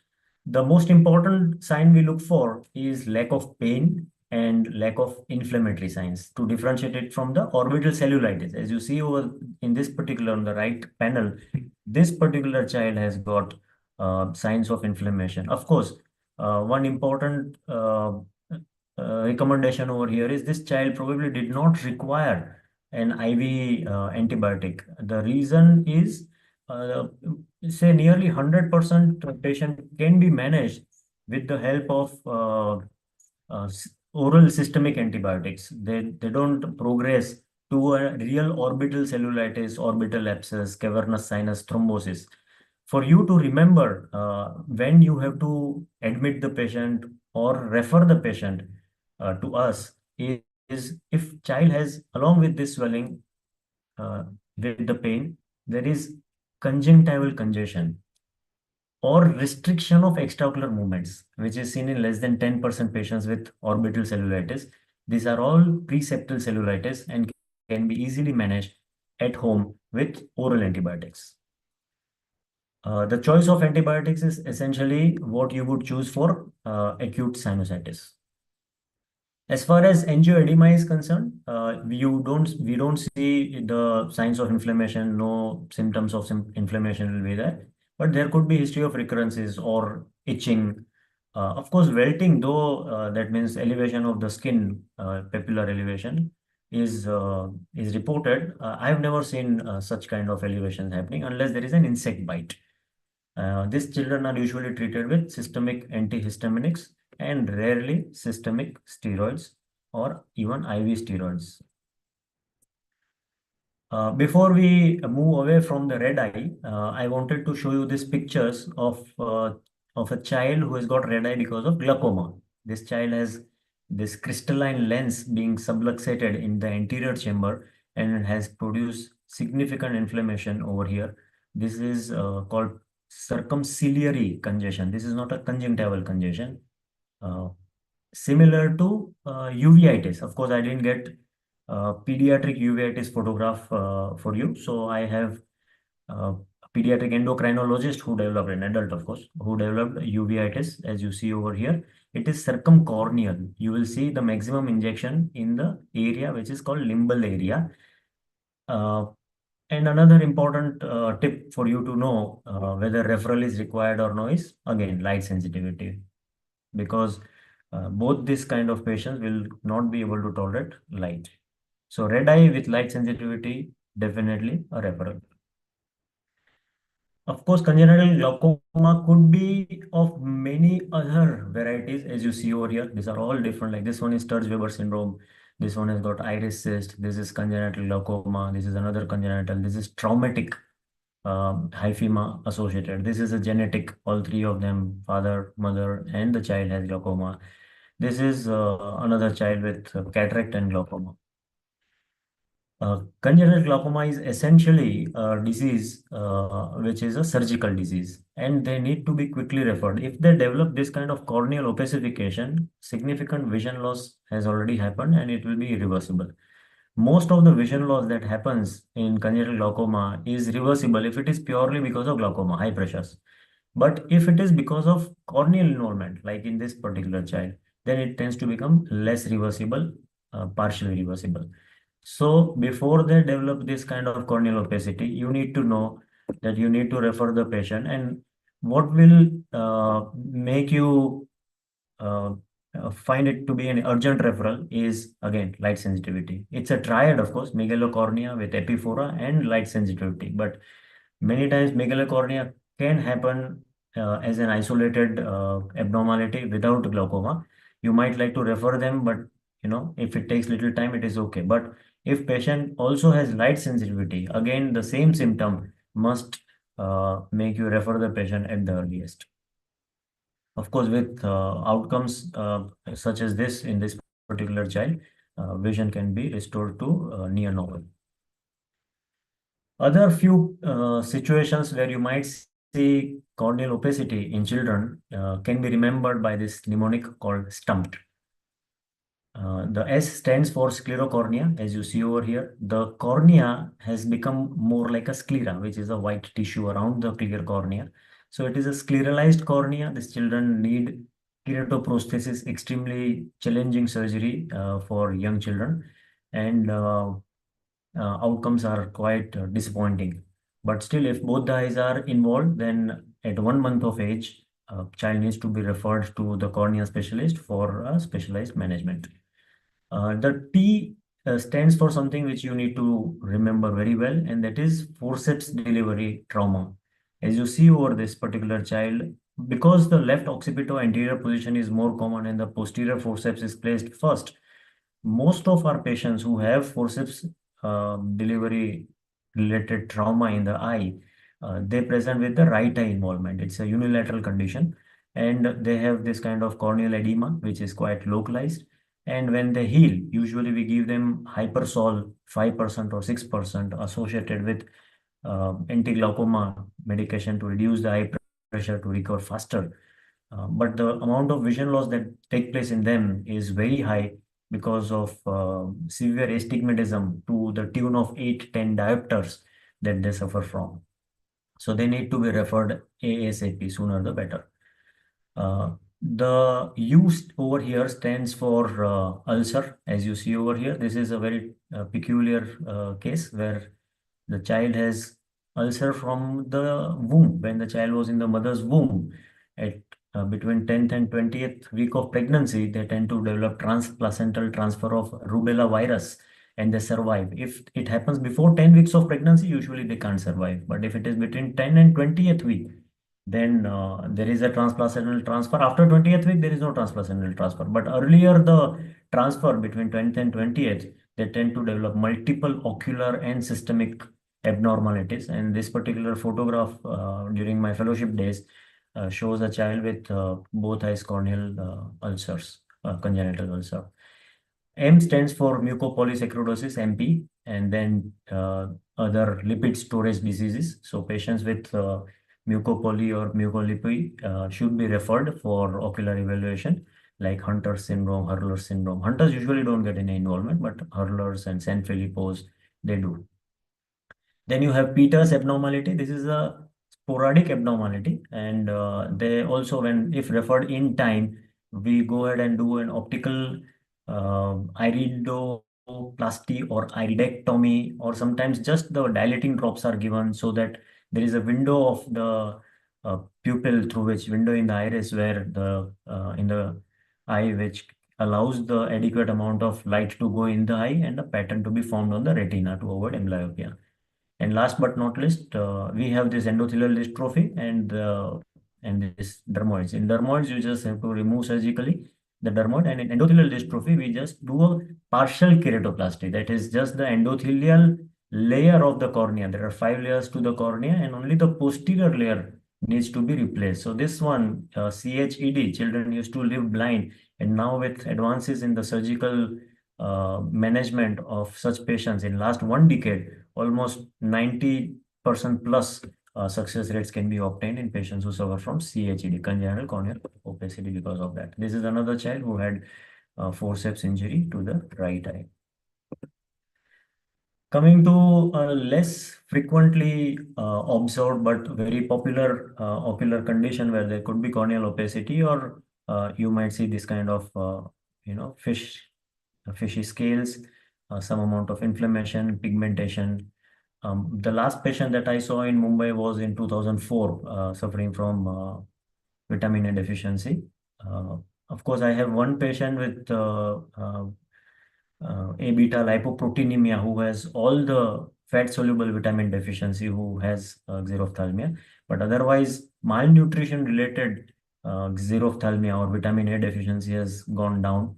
The most important sign we look for is lack of pain and lack of inflammatory signs to differentiate it from the orbital cellulitis. As you see over in this particular, on the right panel, this particular child has got signs of inflammation. Of course, one important recommendation over here is this child probably did not require an IV antibiotic. The reason is, say nearly 100% patient can be managed with the help of oral systemic antibiotics. They don't progress to a real orbital cellulitis, orbital abscess, cavernous sinus thrombosis. For you to remember when you have to admit the patient or refer the patient to us is if child has, along with this swelling, with the pain, there is conjunctival congestion or restriction of extraocular movements, which is seen in less than 10% patients with orbital cellulitis. These are all preseptal cellulitis and can be easily managed at home with oral antibiotics. The choice of antibiotics is essentially what you would choose for acute sinusitis. As far as angioedema is concerned, we don't see the signs of inflammation, no symptoms of inflammation will be there, but there could be history of recurrences or itching. Of course, welting, though, that means elevation of the skin, papillar elevation, is reported. I've never seen such kind of elevation happening unless there is an insect bite. These children are usually treated with systemic antihistaminics and rarely systemic steroids or even IV steroids. Before we move away from the red eye, I wanted to show you these pictures of a child who has got red eye because of glaucoma. This child has this crystalline lens being subluxated in the anterior chamber and has produced significant inflammation over here. This is called circumciliary congestion. This is not a conjunctival congestion. Similar to uveitis. Of course, I didn't get pediatric uveitis photograph for you. So I have a pediatric endocrinologist who developed, an adult, of course, who developed uveitis, as you see over here. It is circumcorneal. You will see the maximum injection in the area which is called limbal area. And another important tip for you to know whether referral is required or no is, again, light sensitivity, because both this kind of patients will not be able to tolerate light. So red eye with light sensitivity, definitely a referral. Of course, congenital glaucoma could be of many other varieties, as you see over here. These are all different. Like this one is Sturge-Weber syndrome. This one has got iris cyst. This is congenital glaucoma. This is another congenital. This is traumatic hyphema associated. This is a genetic. All three of them, father, mother, and the child has glaucoma. This is another child with cataract and glaucoma. Congenital glaucoma is essentially a disease which is a surgical disease, and they need to be quickly referred. If they develop this kind of corneal opacification, significant vision loss has already happened and it will be irreversible. Most of the vision loss that happens in congenital glaucoma is reversible if it is purely because of glaucoma, high pressures. But if it is because of corneal involvement, like in this particular child, then it tends to become less reversible, partially reversible. So before they develop this kind of corneal opacity, you need to know that you need to refer the patient. And what will make you find it to be an urgent referral is, again, light sensitivity. It's a triad, of course, megalocornea with epiphora and light sensitivity. But many times megalocornea can happen as an isolated abnormality without glaucoma. You might like to refer them, but if it takes little time, it is okay. But if patient also has light sensitivity, again, the same symptom must make you refer the patient at the earliest. Of course, with outcomes such as this in this particular child, vision can be restored to near normal. Other few situations where you might see corneal opacity in children can be remembered by this mnemonic called STUMPed. The S stands for sclerocornea, as you see over here. The cornea has become more like a sclera, which is a white tissue around the clear cornea. So it is a scleralized cornea. These children need keratoprosthesis, extremely challenging surgery for young children, and outcomes are quite disappointing. But still, if both the eyes are involved, then at 1 month of age, child needs to be referred to the cornea specialist for specialized management. The T stands for something which you need to remember very well, and that is forceps delivery trauma. As you see over this particular child, because the left occipital anterior position is more common and the posterior forceps is placed first, most of our patients who have forceps delivery related trauma in the eye, they present with the right eye involvement. It's a unilateral condition, and they have this kind of corneal edema, which is quite localized. And when they heal, usually we give them hypersol 5% or 6% associated with anti-glaucoma medication to reduce the eye pressure to recover faster. But the amount of vision loss that take place in them is very high because of severe astigmatism to the tune of 8-10 diopters that they suffer from. So they need to be referred ASAP, sooner the better. The U over here stands for ulcer, as you see over here. This is a very peculiar case where the child has ulcer from the womb. When the child was in the mother's womb, at between 10th and 20th week of pregnancy, they tend to develop transplacental transfer of rubella virus and they survive. If it happens before 10 weeks of pregnancy, usually they can't survive. But if it is between 10 and 20th week, then there is a transplacental transfer. After 20th week, there is no transplacental transfer. But earlier, the transfer between 10th and 20th, they tend to develop multiple ocular and systemic abnormalities. And this particular photograph during my fellowship days shows a child with both eyes corneal ulcers, congenital ulcer. M stands for mucopolysaccharidosis, MP, and then other lipid storage diseases. So patients with mucopoly or mucolipy should be referred for ocular evaluation, like Hunter's syndrome, Hurler's syndrome. Hunters usually don't get any involvement, but Hurler's and Sanfilippo's, they do. Then you have Peters abnormality. This is a sporadic abnormality, and they also, when if referred in time, we go ahead and do an optical iridoplasty or iridectomy, or sometimes just the dilating drops are given so that there is a window of the pupil through which window in the iris where the in the eye which allows the adequate amount of light to go in the eye and a pattern to be formed on the retina to avoid amblyopia. And last but not least, we have this endothelial dystrophy and this dermoids. In dermoids, you just have to remove surgically the dermoid, and in endothelial dystrophy, we just do a partial keratoplasty. That is just the endothelial layer of the cornea. There are 5 layers to the cornea, and only the posterior layer needs to be replaced. So this one, CHED, children used to live blind, and now with advances in the surgical management of such patients in last 1 decade, almost 90% plus success rates can be obtained in patients who suffer from CHED, congenital corneal opacity, because of that. This is another child who had forceps injury to the right eye. Coming to a less frequently observed but very popular ocular condition where there could be corneal opacity, or you might see this kind of fishy scales, some amount of inflammation, pigmentation. The last patient that I saw in Mumbai was in 2004, suffering from vitamin A deficiency. Of course, I have one patient with A-beta lipoproteinemia who has all the fat-soluble vitamin deficiency, who has xerophthalmia. But otherwise, malnutrition-related xerophthalmia or vitamin A deficiency has gone down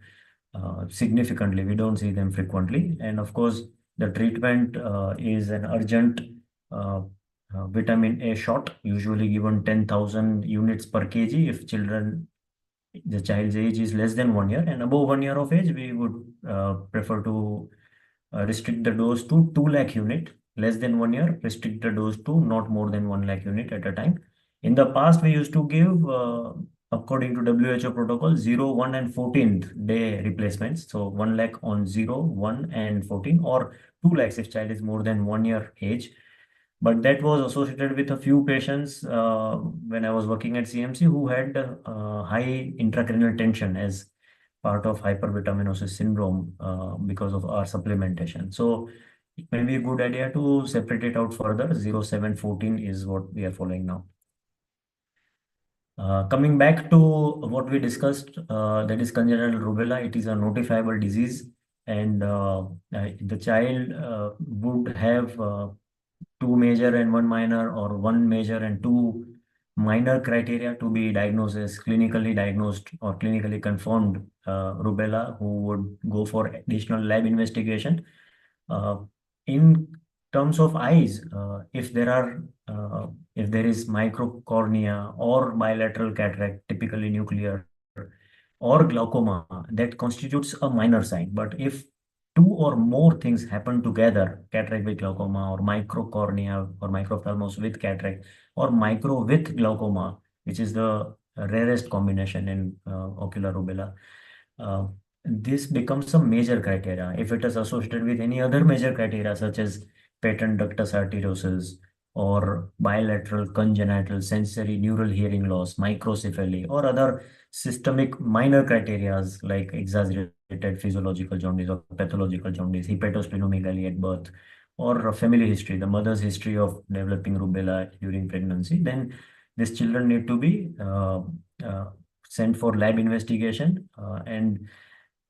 significantly. We don't see them frequently. And of course, the treatment is an urgent vitamin A shot, usually given 10,000 units per kg if the child's age is less than 1 year, and above 1 year of age, we would prefer to restrict the dose to 2 lakh unit. Less than 1 year, restrict the dose to not more than 1 lakh unit at a time. In the past, we used to give, according to WHO protocol, 0, 1, and 14th day replacements. So 1 lakh on 0, 1, and 14, or 2 lakhs if child is more than 1 year age. But that was associated with a few patients when I was working at CMC who had high intracranial tension as part of hypervitaminosis syndrome because of our supplementation. So it may be a good idea to separate it out further. 0, 7, 14 is what we are following now. Coming back to what we discussed, that is congenital rubella. It is a notifiable disease, and the child would have 2 major and 1 minor, or 1 major and 2 minor criteria to be diagnosed as clinically diagnosed or clinically confirmed rubella, who would go for additional lab investigation. In terms of eyes, if there is microcornea or bilateral cataract, typically nuclear, or glaucoma, that constitutes a minor sign. But if 2 two or more things happen together, cataract with glaucoma or microcornea or microphthalmos with cataract or micro with glaucoma, which is the rarest combination in ocular rubella, this becomes a major criteria. If it is associated with any other major criteria such as patent ductus arteriosus or bilateral congenital sensory neural hearing loss, microcephaly, or other systemic minor criteria like exaggerated physiological jaundice or pathological jaundice, hepatosplenomegaly at birth, or a family history, the mother's history of developing rubella during pregnancy, then these children need to be sent for lab investigation, and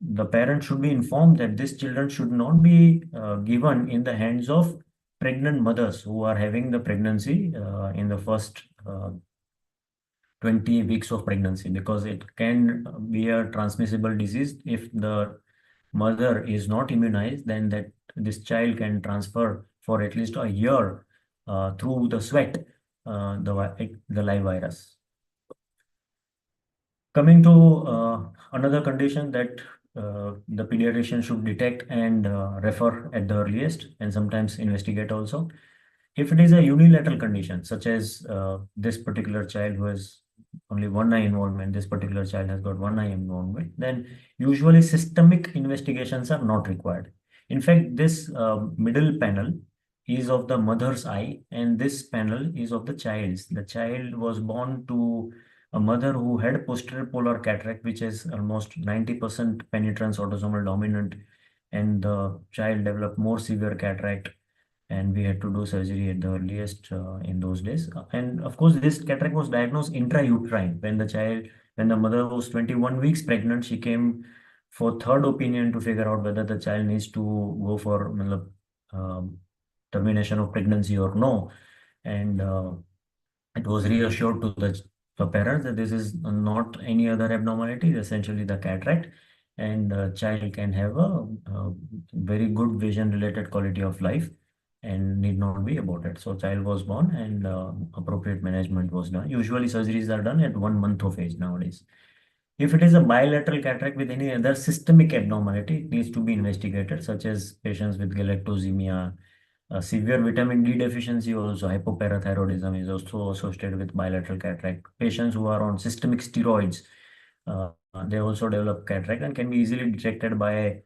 the parent should be informed that these children should not be given in the hands of pregnant mothers who are having the pregnancy in the first 20 weeks of pregnancy, because it can be a transmissible disease. If the mother is not immunized, then this child can transfer for at least a year through the sweat the live virus. Coming to another condition that the pediatrician should detect and refer at the earliest, and sometimes investigate also. If it is a unilateral condition, such as this particular child who has only one eye involvement, this particular child has got one eye involvement, then usually systemic investigations are not required. In fact, this middle panel is of the mother's eye, and this panel is of the child's. The child was born to a mother who had posterior polar cataract, which is almost 90% penetrance autosomal dominant, and the child developed more severe cataract, and we had to do surgery at the earliest in those days. And of course, this cataract was diagnosed intrauterine when the mother was 21 weeks pregnant. She came for third opinion to figure out whether the child needs to go for termination of pregnancy or no, and it was reassured to the parents that this is not any other abnormality, essentially the cataract, and child can have a very good vision related quality of life and need not be aborted. So child was born, and appropriate management was done. Usually surgeries are done at 1 month of age nowadays. If it is a bilateral cataract with any other systemic abnormality, it needs to be investigated, such as patients with galactosemia, severe vitamin D deficiency, also hypoparathyroidism is also associated with bilateral cataract. Patients who are on systemic steroids, they also develop cataract and can be easily detected by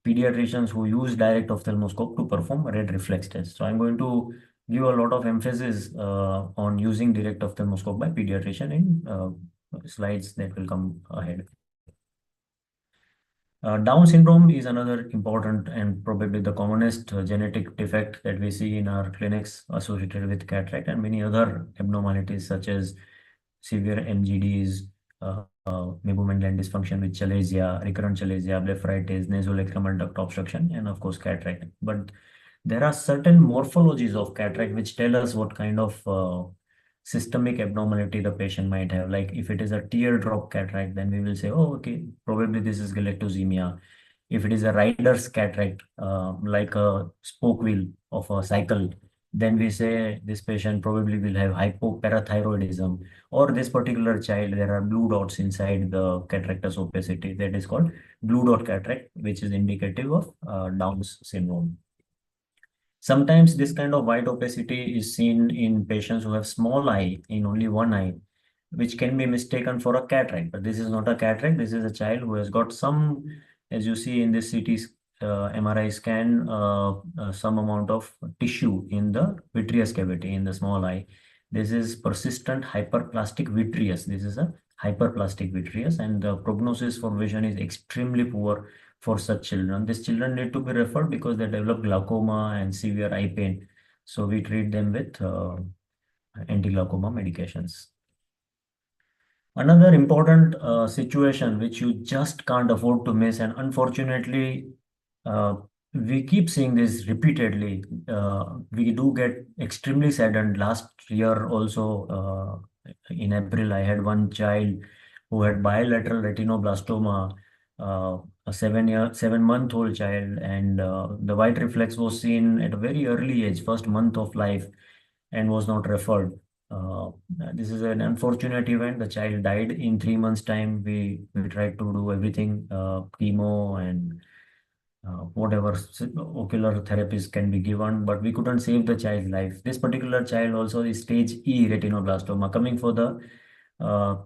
pediatricians who use direct ophthalmoscope to perform red reflex tests. So I'm going to give a lot of emphasis on using direct ophthalmoscope by pediatrician in slides that will come ahead. Down syndrome is another important and probably the commonest genetic defect that we see in our clinics associated with cataract, and many other abnormalities such as severe MGDs, Meibomian gland dysfunction with chalasia, recurrent chalasia, blepharitis, nasolacrimal duct obstruction, and of course cataract. But there are certain morphologies of cataract which tell us what kind of systemic abnormality the patient might have. Like if it is a teardrop cataract, then we will say, oh, okay, probably this is galactosemia. If it is a rider's cataract, like a spoke wheel of a cycle, then we say this patient probably will have hypoparathyroidism, or this particular child, there are blue dots inside the cataractous opacity. That is called blue dot cataract, which is indicative of Down's syndrome. Sometimes this kind of white opacity is seen in patients who have small eye in only one eye, which can be mistaken for a cataract. But this is not a cataract. This is a child who has got some, as you see in this CT MRI scan, some amount of tissue in the vitreous cavity in the small eye. This is persistent hyperplastic vitreous. This is a hyperplastic vitreous, and the prognosis for vision is extremely poor for such children. These children need to be referred because they develop glaucoma and severe eye pain. So we treat them with anti-glaucoma medications. Another important situation which you just can't afford to miss, and unfortunately, we keep seeing this repeatedly. We do get extremely saddened. Last year also, in April, I had one child who had bilateral retinoblastoma, a 7-month-old child, and the white reflex was seen at a very early age, first month of life, and was not referred. This is an unfortunate event. The child died in 3 months' time. We tried to do everything, chemo and whatever ocular therapies can be given, but we couldn't save the child's life. This particular child also is stage E retinoblastoma. Coming for the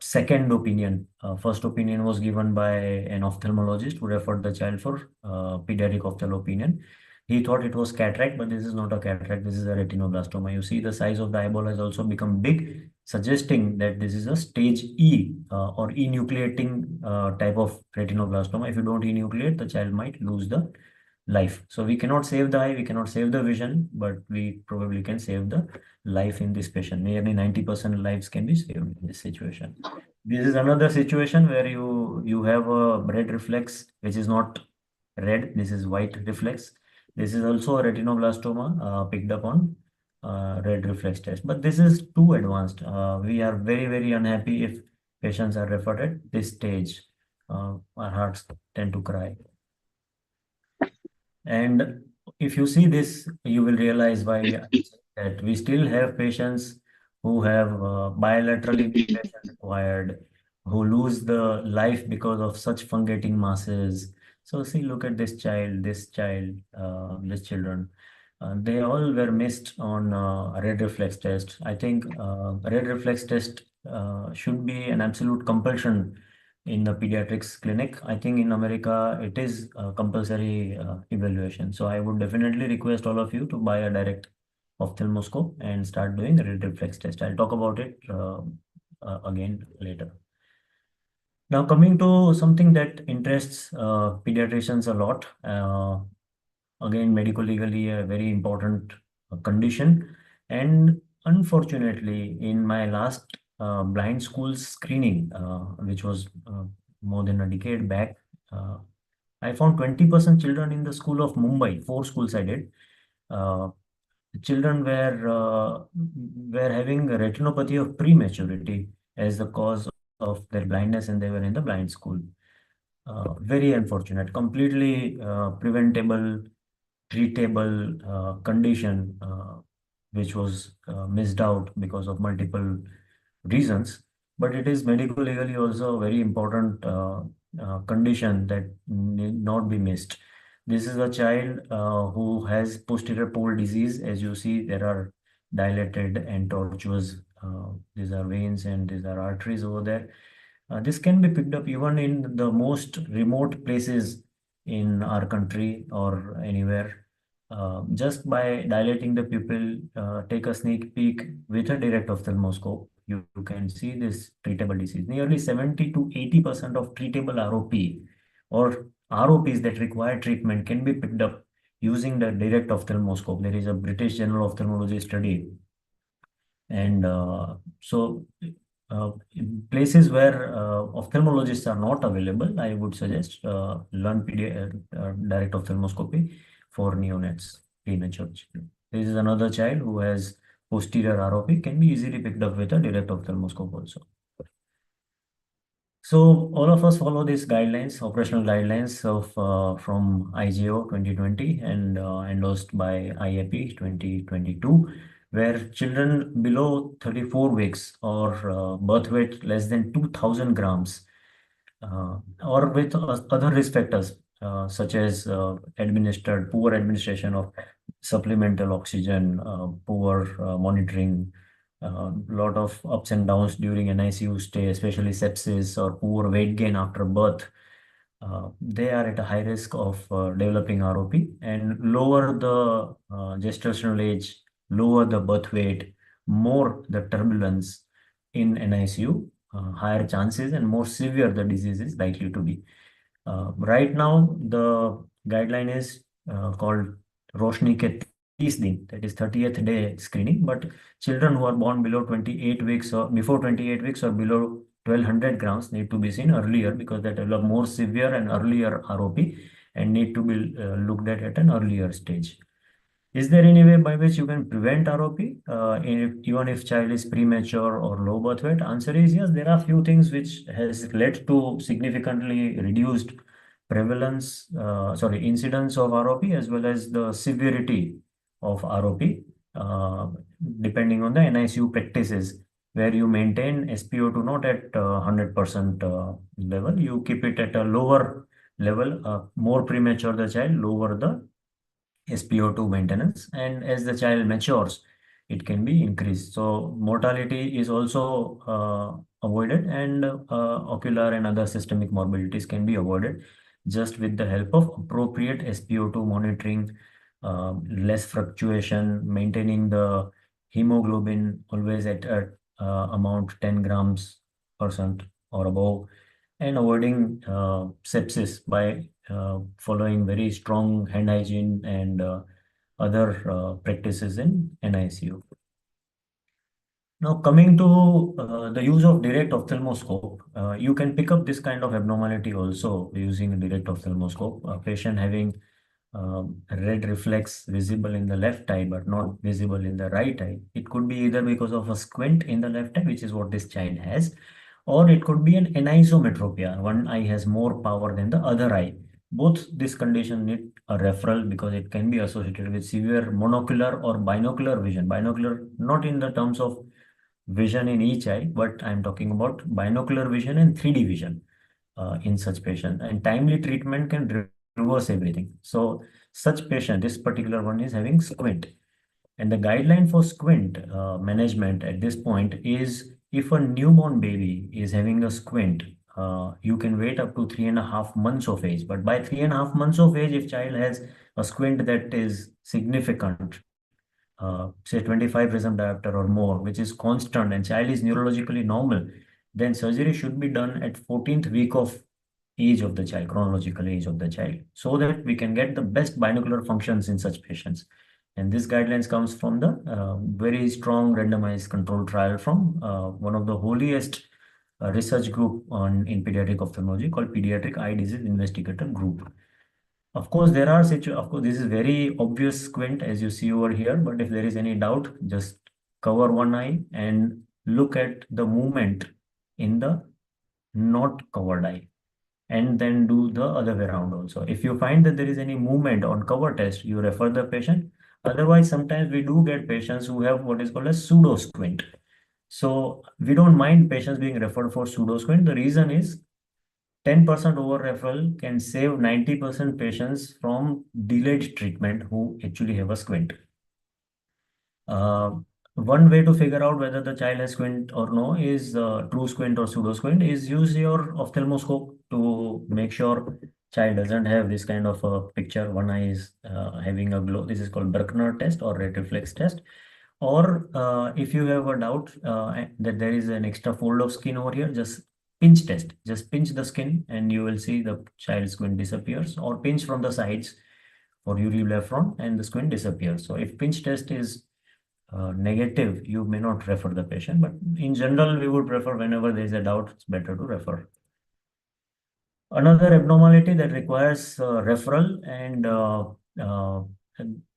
second opinion, first opinion was given by an ophthalmologist who referred the child for pediatric ophthalmic opinion. He thought it was cataract, but this is not a cataract. This is a retinoblastoma. You see the size of the eyeball has also become big, suggesting that this is a stage E or enucleating type of retinoblastoma. If you don't enucleate, the child might lose the life. So we cannot save the eye, we cannot save the vision, but we probably can save the life in this patient. Nearly 90% lives can be saved in this situation. This is another situation where you have a red reflex, which is not red. This is white reflex. This is also a retinoblastoma picked up on red reflex test, but this is too advanced. We are very, very unhappy if patients are referred at this stage. Our hearts tend to cry. And if you see this, you will realize why that we still have patients who have bilateral imputation required, who lose the life because of such fungating masses. So see, look at this child, these children. They all were missed on red reflex test. I think red reflex test should be an absolute compulsion in the pediatrics clinic. I think in America, it is a compulsory evaluation. So I would definitely request all of you to buy a direct ophthalmoscope and start doing the red reflex test. I'll talk about it again later. Now coming to something that interests pediatricians a lot, again, medico-legally a very important condition. And unfortunately, in my last blind school screening, which was more than a decade back, I found 20% children in the school of Mumbai, 4 schools I did. Children were having a retinopathy of prematurity as the cause of their blindness, and they were in the blind school. Very unfortunate, completely preventable, treatable condition, which was missed out because of multiple reasons. But it is medico-legally also a very important condition that need not be missed. This is a child who has posterior pole disease. As you see, there are dilated and tortuous. These are veins and these are arteries over there. This can be picked up even in the most remote places in our country or anywhere. Just by dilating the pupil, take a sneak peek with a direct ophthalmoscope, you can see this treatable disease. Nearly 70 to 80% of treatable ROP or ROPs that require treatment can be picked up using the direct ophthalmoscope. There is a British Journal of Ophthalmology study. And in places where ophthalmologists are not available, I would suggest learn direct ophthalmoscopy for neonates, premature children. This is another child who has posterior ROP, can be easily picked up with a direct ophthalmoscope also. So all of us follow these guidelines, operational guidelines of from IGO 2020 and endorsed by IAP 2022, where children below 34 weeks or birth weight less than 2,000 grams or with other risk factors such as poor administration of supplemental oxygen, poor monitoring, lot of ups and downs during NICU stay, especially sepsis or poor weight gain after birth. They are at a high risk of developing ROP, and lower the gestational age, lower the birth weight, more the turbulence in NICU, higher chances and more severe the disease is likely to be. Right now, the guideline is called Roshni ke 30 din, that is 30th day screening, but children who are born below 28 weeks or before 28 weeks or below 1200 grams need to be seen earlier because they develop more severe and earlier ROP and need to be looked at an earlier stage. Is there any way by which you can prevent ROP even if child is premature or low birth weight? Answer is yes. There are few things which has led to significantly reduced prevalence, incidence of ROP as well as the severity of ROP, depending on the NICU practices, where you maintain SpO2 not at 100% level, you keep it at a lower level, more premature the child, lower the SpO2 maintenance, and as the child matures, it can be increased. So mortality is also avoided, and ocular and other systemic morbidities can be avoided just with the help of appropriate SpO2 monitoring, less fluctuation, maintaining the hemoglobin always at amount 10 grams percent or above, and avoiding sepsis by following very strong hand hygiene and other practices in NICU. Now, coming to the use of direct ophthalmoscope, you can pick up this kind of abnormality also using a direct ophthalmoscope. A patient having red reflex visible in the left eye but not visible in the right eye. It could be either because of a squint in the left eye, which is what this child has, or it could be an anisometropia. One eye has more power than the other eye. Both this condition need a referral because it can be associated with severe monocular or binocular vision. Binocular, not in the terms of vision in each eye, but I'm talking about binocular vision and 3D vision in such patients. And timely treatment can reverse everything. So such patient, this particular one is having squint. And the guideline for squint management at this point is if a newborn baby is having a squint, you can wait up to 3.5 months of age. But by 3.5 months of age, if child has a squint that is significant, say 25 prism diopter or more, which is constant and child is neurologically normal, then surgery should be done at 14th week of age of the child, chronological age of the child, so that we can get the best binocular functions in such patients. And this guidelines comes from the very strong randomized control trial from one of the holiest research group in pediatric ophthalmology called Pediatric Eye Disease Investigator Group. Of course, there are of course, this is very obvious squint as you see over here, but if there is any doubt, just cover one eye and look at the movement in the not covered eye, and then do the other way around also. If you find that there is any movement on cover test, you refer the patient. Otherwise, sometimes we do get patients who have what is called a pseudo squint. So we don't mind patients being referred for pseudo squint. The reason is 10% over referral can save 90% patients from delayed treatment who actually have a squint. One way to figure out whether the child has squint or no is true squint or pseudo squint is use your ophthalmoscope to make sure child doesn't have this kind of a picture. One eye is having a glow. This is called Bruckner test or red reflex test. Or if you have a doubt that there is an extra fold of skin over here, just pinch test. Just pinch the skin and you will see the child's squint disappears, or pinch from the sides for ureblefron and the squint disappears. So if pinch test is negative, you may not refer the patient, but in general, we would prefer whenever there is a doubt, it's better to refer. Another abnormality that requires referral and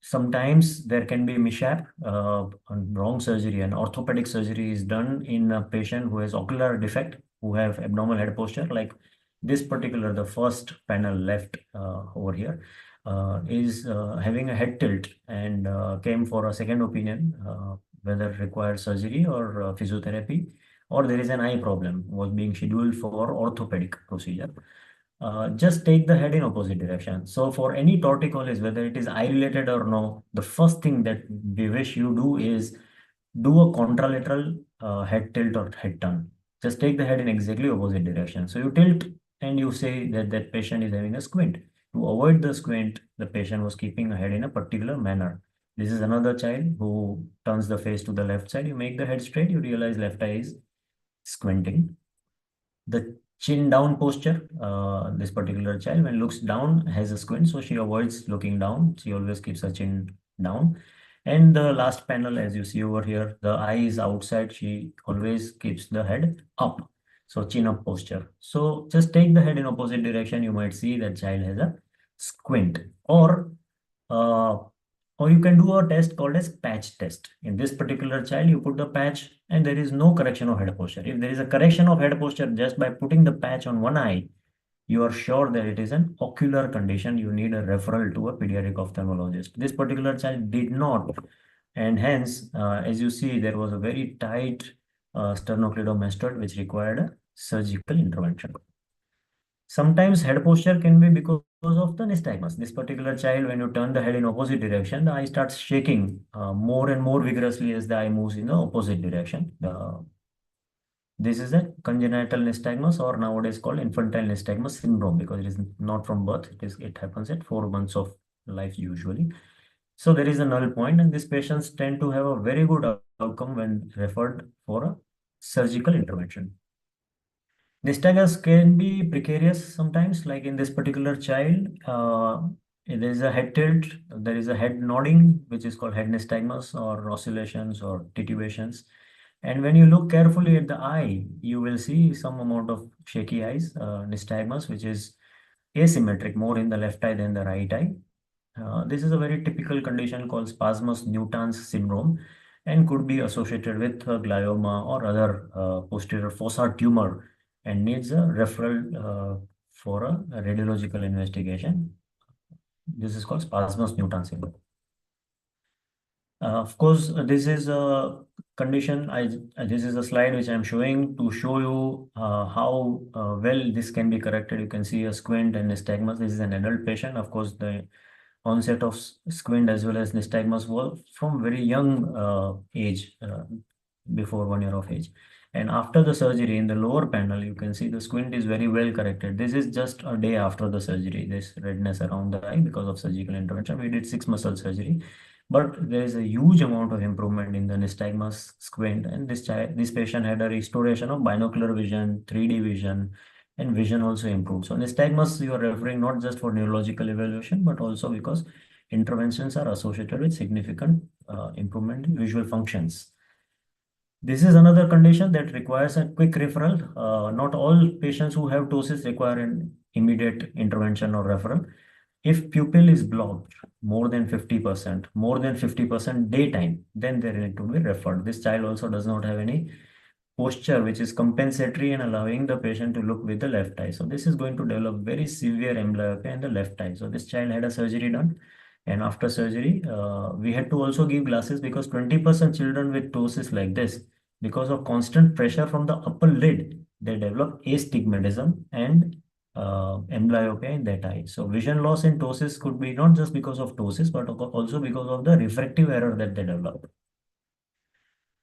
sometimes there can be mishap on wrong surgery, and orthopedic surgery is done in a patient who has ocular defect, who have abnormal head posture, like this particular, the first panel left over here, is having a head tilt and came for a second opinion, whether it requires surgery or physiotherapy, or there is an eye problem, was being scheduled for orthopedic procedure. Just take the head in opposite direction. So for any torticollis, whether it is eye related or no, the first thing that we wish you do is do a contralateral head tilt or head turn. Just take the head in exactly opposite direction. So you tilt and you say that that patient is having a squint. To avoid the squint, the patient was keeping a head in a particular manner. This is another child who turns the face to the left side. You make the head straight, you realize left eye is squinting. The chin down posture, this particular child, when looks down, has a squint, so she avoids looking down. She always keeps her chin down. And the last panel, as you see over here, the eye is outside. She always keeps the head up. So chin up posture. So just take the head in opposite direction. You might see that child has a squint. Or you can do a test called as patch test. In this particular child, you put the patch and there is no correction of head posture. If there is a correction of head posture just by putting the patch on one eye, you are sure that it is an ocular condition. You need a referral to a pediatric ophthalmologist. This particular child did not, and hence, as you see, there was a very tight sternocleidomastoid which required a surgical intervention. Sometimes head posture can be because of the nystagmus. This particular child, when you turn the head in opposite direction, the eye starts shaking more and more vigorously as the eye moves in the opposite direction. This is a congenital nystagmus, or nowadays called infantile nystagmus syndrome, because it is not from birth. It happens at 4 months of life usually. So there is a null point, and these patients tend to have a very good outcome when referred for a surgical intervention. Nystagmus can be precarious sometimes, like in this particular child. There is a head tilt, there is a head nodding, which is called head nystagmus, or oscillations or titubations. And when you look carefully at the eye, you will see some amount of shaky eyes, nystagmus, which is asymmetric, more in the left eye than the right eye. This is a very typical condition called spasmus nutans syndrome, and could be associated with glioma or other posterior fossa tumor, and needs a referral for a radiological investigation. This is called spasmus nutans syndrome. Of course, this is a condition. This is a slide which I'm showing to show you how well this can be corrected. You can see a squint and nystagmus. This is an adult patient. Of course, the onset of squint as well as nystagmus was from very young age, before 1 year of age. And after the surgery, in the lower panel, you can see the squint is very well corrected. This is just a day after the surgery, this redness around the eye because of surgical intervention. We did 6 muscle surgery, but there is a huge amount of improvement in the nystagmus squint. And this patient had a restoration of binocular vision, 3D vision, and vision also improved. So nystagmus, you are referring not just for neurological evaluation, but also because interventions are associated with significant improvement in visual functions. This is another condition that requires a quick referral. Not all patients who have ptosis require an immediate intervention or referral. If pupil is blocked more than 50% daytime, then they need to be referred. This child also does not have any posture which is compensatory and allowing the patient to look with the left eye. So this is going to develop very severe amblyopia in the left eye. So this child had a surgery done, and after surgery, we had to also give glasses, because 20% children with ptosis like this, because of constant pressure from the upper lid, they develop astigmatism and amblyopia in that eye. So vision loss in ptosis could be not just because of ptosis, but also because of the refractive error that they develop.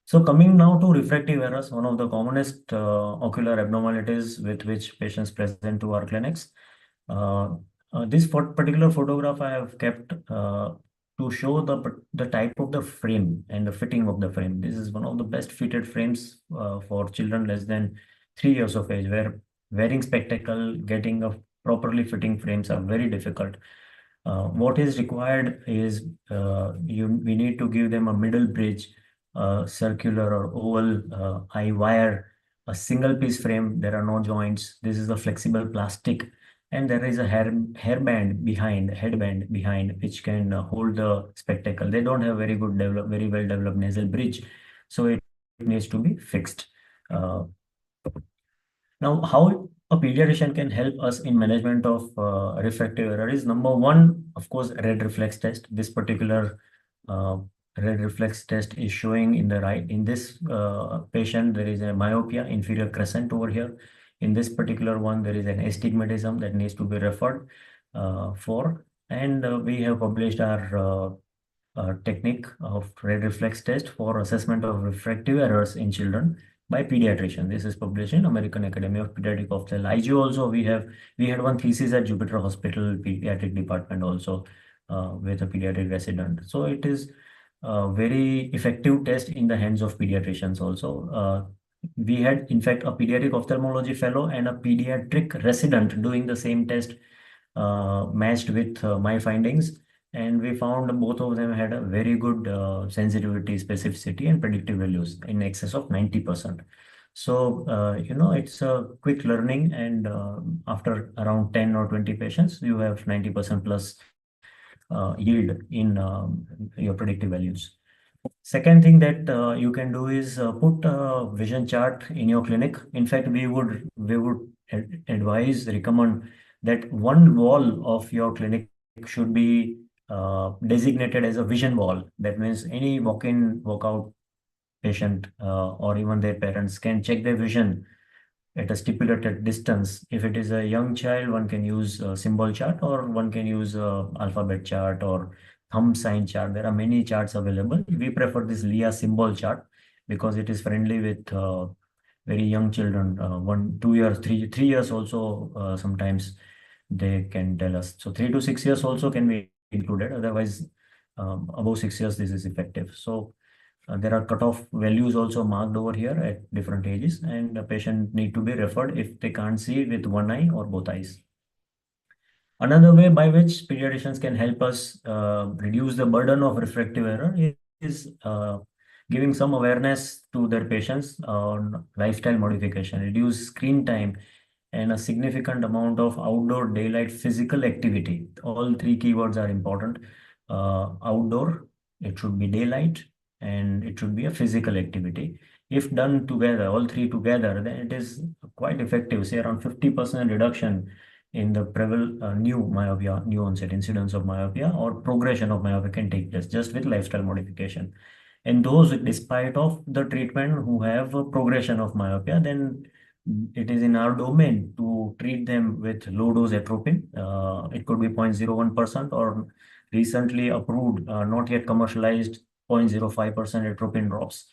So coming now to refractive errors, one of the commonest ocular abnormalities with which patients present to our clinics. This particular photograph I have kept to show the type of the frame and the fitting of the frame. This is one of the best fitted frames for children less than 3 years of age, where wearing spectacle, getting a properly fitting frames are very difficult. What is required is we need to give them a middle bridge, circular or oval eye wire, a single piece frame. There are no joints. This is a flexible plastic, and there is a headband behind, which can hold the spectacle. They don't have very well developed nasal bridge, so it needs to be fixed. Now, how a pediatrician can help us in management of refractive error is, number one, of course, red reflex test. This particular red reflex test is showing in the right. In this patient, there is a myopia, inferior crescent over here. In this particular one, there is an astigmatism that needs to be referred for. And we have published our technique of red reflex test for assessment of refractive errors in children by pediatrician. This is published in American Academy of Pediatric Ophthalmology. Also, we had one thesis at Jupiter Hospital Pediatric Department also with a pediatric resident. So it is a very effective test in the hands of pediatricians also. We had, in fact, a pediatric ophthalmology fellow and a pediatric resident doing the same test, matched with my findings. And we found both of them had a very good sensitivity, specificity, and predictive values in excess of 90%. So, it's a quick learning, and after around 10 or 20 patients, you have 90% plus yield in your predictive values. Second thing that you can do is put a vision chart in your clinic. In fact, we would recommend that one wall of your clinic should be designated as a vision wall. That means any walk-in, walk-out patient or even their parents can check their vision at a stipulated distance. If it is a young child, one can use a symbol chart, or one can use a alphabet chart or thumb sign chart. There are many charts available. We prefer this LIA symbol chart because it is friendly with very young children, 1, 2 years, 3 years also. Sometimes they can tell us. So 3 to 6 years also can be included. Otherwise, above 6 years, this is effective. So there are cutoff values also marked over here at different ages, and the patient need to be referred if they can't see with one eye or both eyes. Another way by which pediatricians can help us reduce the burden of refractive error is giving some awareness to their patients on lifestyle modification, reduce screen time, and a significant amount of outdoor daylight physical activity. All three keywords are important. Outdoor, it should be daylight, and it should be a physical activity. If done together, all three together, then it is quite effective, say around 50% reduction in the new myopia, new onset incidence of myopia or progression of myopia can take place just with lifestyle modification. And those, despite of the treatment, who have a progression of myopia, then it is in our domain to treat them with low dose atropine. It could be 0.01% or recently approved, not yet commercialized, 0.05% atropine drops.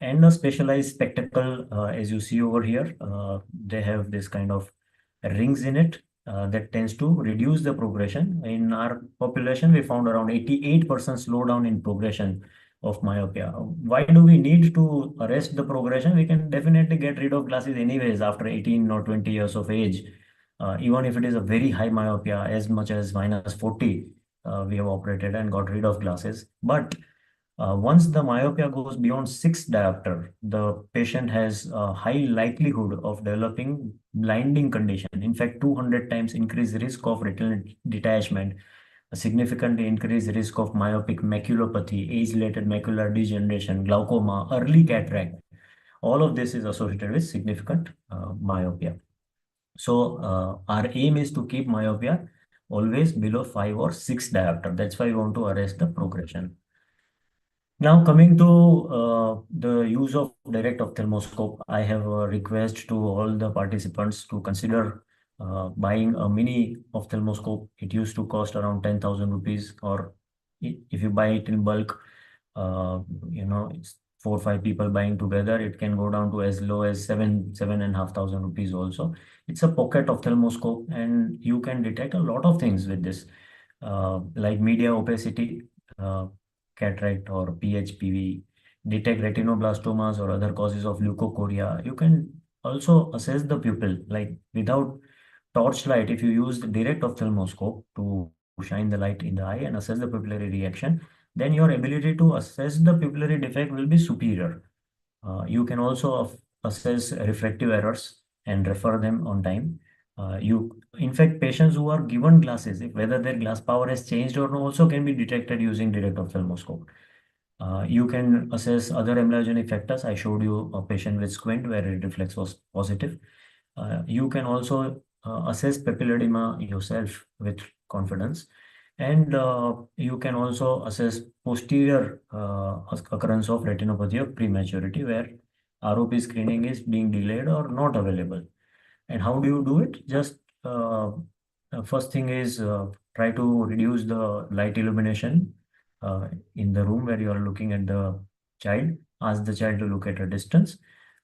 And a specialized spectacle, as you see over here, they have this kind of rings in it that tends to reduce the progression. In our population, we found around 88% slowdown in progression of myopia. Why do we need to arrest the progression? We can definitely get rid of glasses anyways after 18 or 20 years of age. Even if it is a very high myopia, as much as -40, we have operated and got rid of glasses. But once the myopia goes beyond 6 diopter, the patient has a high likelihood of developing blinding condition. In fact, 200 times increased risk of retinal detachment, a significantly increased risk of myopic maculopathy, age-related macular degeneration, glaucoma, early cataract. All of this is associated with significant myopia. So our aim is to keep myopia always below 5 or 6 diopter. That's why we want to arrest the progression. Now coming to the use of direct ophthalmoscope, I have a request to all the participants to consider buying a mini ophthalmoscope. It used to cost around 10,000 rupees, or if you buy it in bulk, it's 4 or 5 people buying together, it can go down to as low as 7,500 rupees also. It's a pocket ophthalmoscope, and you can detect a lot of things with this, like media opacity, cataract or PHPV, detect retinoblastomas or other causes of leukocoria. You can also assess the pupil, like without torchlight. If you use the direct ophthalmoscope to shine the light in the eye and assess the pupillary reaction, then your ability to assess the pupillary defect will be superior. You can also assess refractive errors and refer them on time. In fact, patients who are given glasses, if whether their glass power has changed or not, also can be detected using direct ophthalmoscope. You can assess other emergent factors. I showed you a patient with squint where red reflex was positive. You can also assess papillar edema yourself with confidence. And you can also assess posterior occurrence of retinopathy of prematurity, where ROP screening is being delayed or not available. And how do you do it? Just first thing is try to reduce the light illumination in the room where you are looking at the child. Ask the child to look at a distance,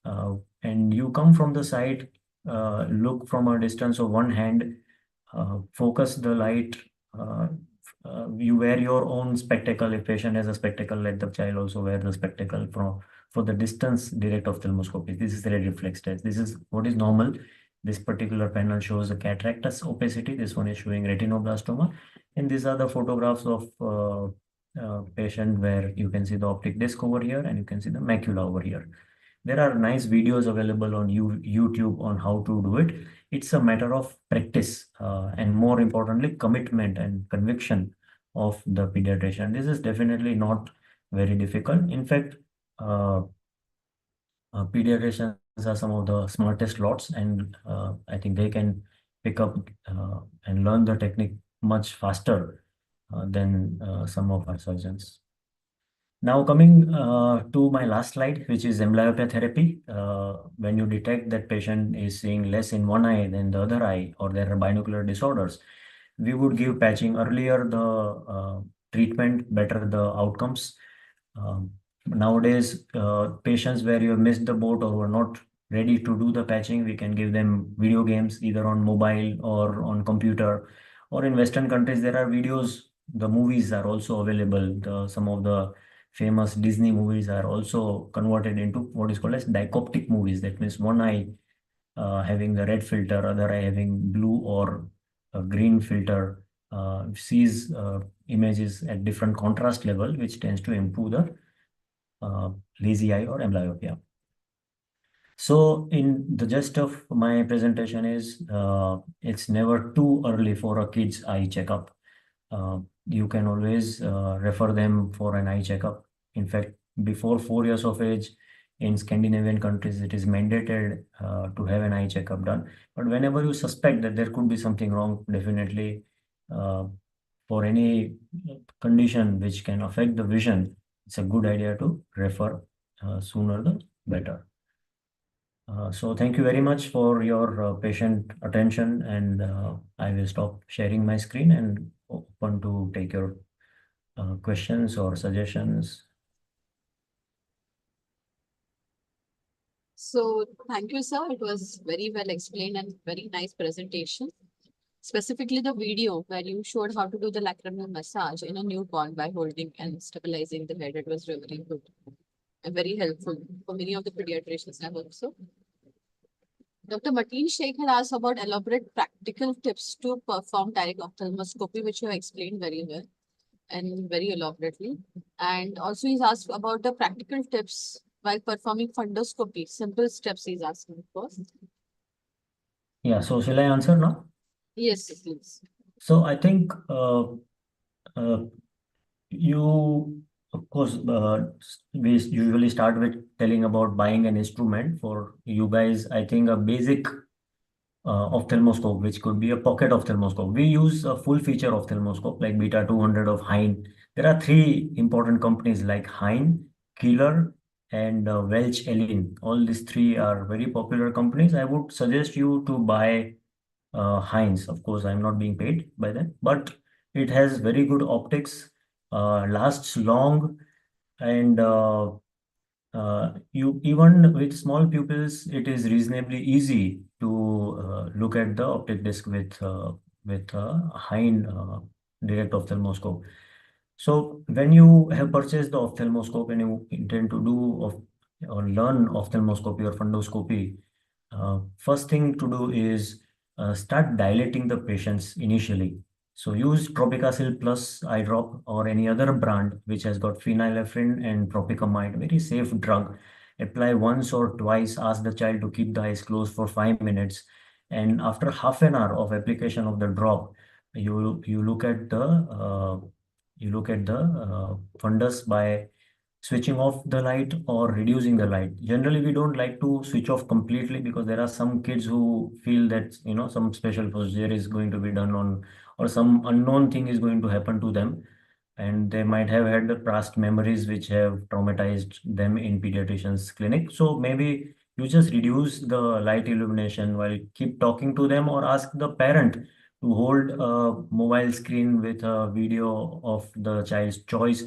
and you come from the side, look from a distance of one hand, focus the light. You wear your own spectacle. If patient has a spectacle, let the child also wear the spectacle for the distance direct ophthalmoscopy. This is the red reflex test. This is what is normal. This particular panel shows the cataractus opacity. This one is showing retinoblastoma. And these are the photographs of patient where you can see the optic disc over here and you can see the macula over here. There are nice videos available on YouTube on how to do it. It's a matter of practice and more importantly, commitment and conviction of the pediatrician. This is definitely not very difficult. In fact, pediatricians are some of the smartest lots, and I think they can pick up and learn the technique much faster than some of our surgeons. Now coming to my last slide, which is amblyopia therapy. When you detect that patient is seeing less in one eye than the other eye, or there are binocular disorders, we would give patching earlier. The treatment, better the outcomes. Nowadays, patients where you have missed the boat or were not ready to do the patching, we can give them video games either on mobile or on computer. Or in Western countries, there are videos. The movies are also available. Some of the famous Disney movies are also converted into what is called as dichoptic movies. That means one eye having the red filter, other eye having blue or a green filter, sees images at different contrast level, which tends to improve the lazy eye or amblyopia. So in the gist of my presentation is it's never too early for a kid's eye checkup. You can always refer them for an eye checkup. In fact, before 4 years of age, in Scandinavian countries, it is mandated to have an eye checkup done. But whenever you suspect that there could be something wrong, definitely for any condition which can affect the vision, it's a good idea to refer sooner the better. So thank you very much for your patient attention, and I will stop sharing my screen and open to take your questions or suggestions. So thank you, sir. It was very well explained and very nice presentation. Specifically the video where you showed how to do the lacrimal massage in a newborn by holding and stabilizing the head. It was really good and very helpful for many of the pediatricians, I hope so. Dr. Mateen Sheikh had asked about elaborate practical tips to perform direct ophthalmoscopy, which you have explained very well and very elaborately. And also he's asked about the practical tips while performing fundoscopy. Simple steps he's asking for. Yeah, so shall I answer now? Yes, please. So I think you, of course, we usually start with telling about buying an instrument. For you guys, I think a basic ophthalmoscope, which could be a pocket ophthalmoscope. We use a full feature ophthalmoscope like Beta 200 of Hein. There are three important companies like Hein, Keeler, and Welch Elin. All these three are very popular companies. I would suggest you to buy Heinz. Of course, I'm not being paid by them, but it has very good optics, lasts long, and you even with small pupils, it is reasonably easy to look at the optic disc with Hein direct ophthalmoscope. So when you have purchased the ophthalmoscope and you intend to do or learn ophthalmoscopy or fundoscopy, first thing to do is start dilating the patients initially. So use Tropicacil Plus eye drop or any other brand which has got phenylephrine and tropicamide, very safe drug. Apply once or twice, ask the child to keep the eyes closed for 5 minutes. And after half an hour of application of the drop, you look at the fundus by switching off the light or reducing the light. Generally, we don't like to switch off completely because there are some kids who feel that, some special procedure is going to be done on, or some unknown thing is going to happen to them. And they might have had the past memories which have traumatized them in pediatrician's clinic. So maybe you just reduce the light illumination while keep talking to them, or ask the parent to hold a mobile screen with a video of the child's choice.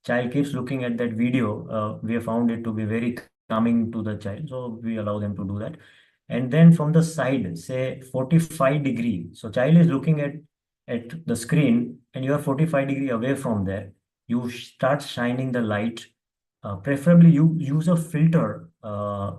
Child keeps looking at that video. We have found it to be very calming to the child, so we allow them to do that. And then from the side, say 45-degree. So child is looking at the screen and you are 45-degree away from there. You start shining the light. Preferably you use a filter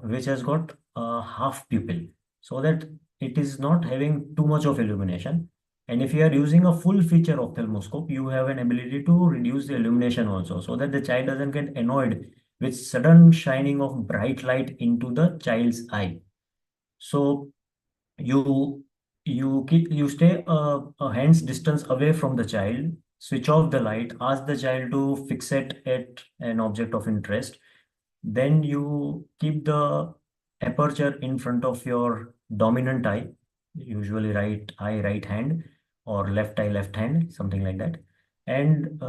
which has got half pupil, so that it is not having too much of illumination. And if you are using a full feature ophthalmoscope, you have an ability to reduce the illumination also, so that the child doesn't get annoyed with sudden shining of bright light into the child's eye. So you stay a hand's distance away from the child, switch off the light, ask the child to fixate at an object of interest. Then you keep the aperture in front of your dominant eye, usually right eye, right hand, or left eye, left hand, something like that. and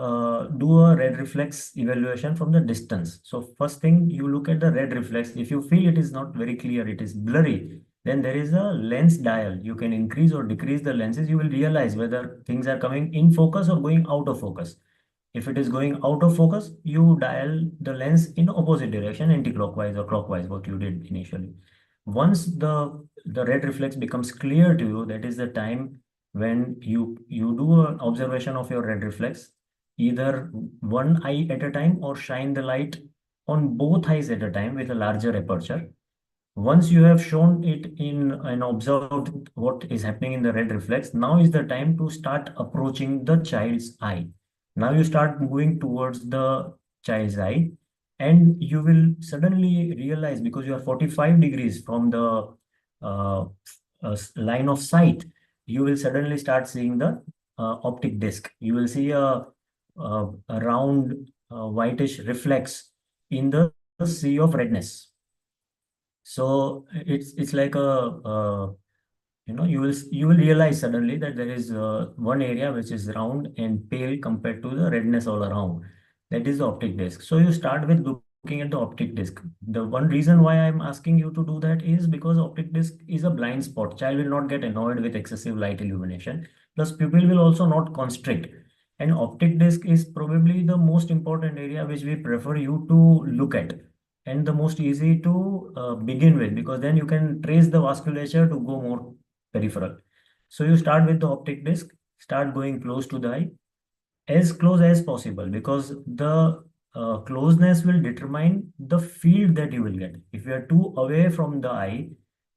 do a red reflex evaluation from the distance. So first thing, you look at the red reflex. If you feel it is not very clear, it is blurry, then there is a lens dial. You can increase or decrease the lenses. You will realize whether things are coming in focus or going out of focus. If it is going out of focus, you dial the lens in opposite direction, anti-clockwise or clockwise, what you did initially. Once the red reflex becomes clear to you, that is the time when you do an observation of your red reflex, either one eye at a time or shine the light on both eyes at a time with a larger aperture. Once you have shown it in and observed what is happening in the red reflex, now is the time to start approaching the child's eye. Now you start moving towards the child's eye, and you will suddenly realize, because you are 45 degrees from the line of sight, you will suddenly start seeing the optic disc. You will see a round whitish reflex in the sea of redness. So it's like you will realize suddenly that there is one area which is round and pale compared to the redness all around. That is the optic disc. So you start with looking at the optic disc. The one reason why I'm asking you to do that is because optic disc is a blind spot. Child will not get annoyed with excessive light illumination. Plus pupil will also not constrict. And optic disc is probably the most important area which we prefer you to look at, and the most easy to begin with, because then you can trace the vasculature to go more peripheral. So you start with the optic disc, start going close to the eye, as close as possible, because the closeness will determine the field that you will get. If you are too away from the eye,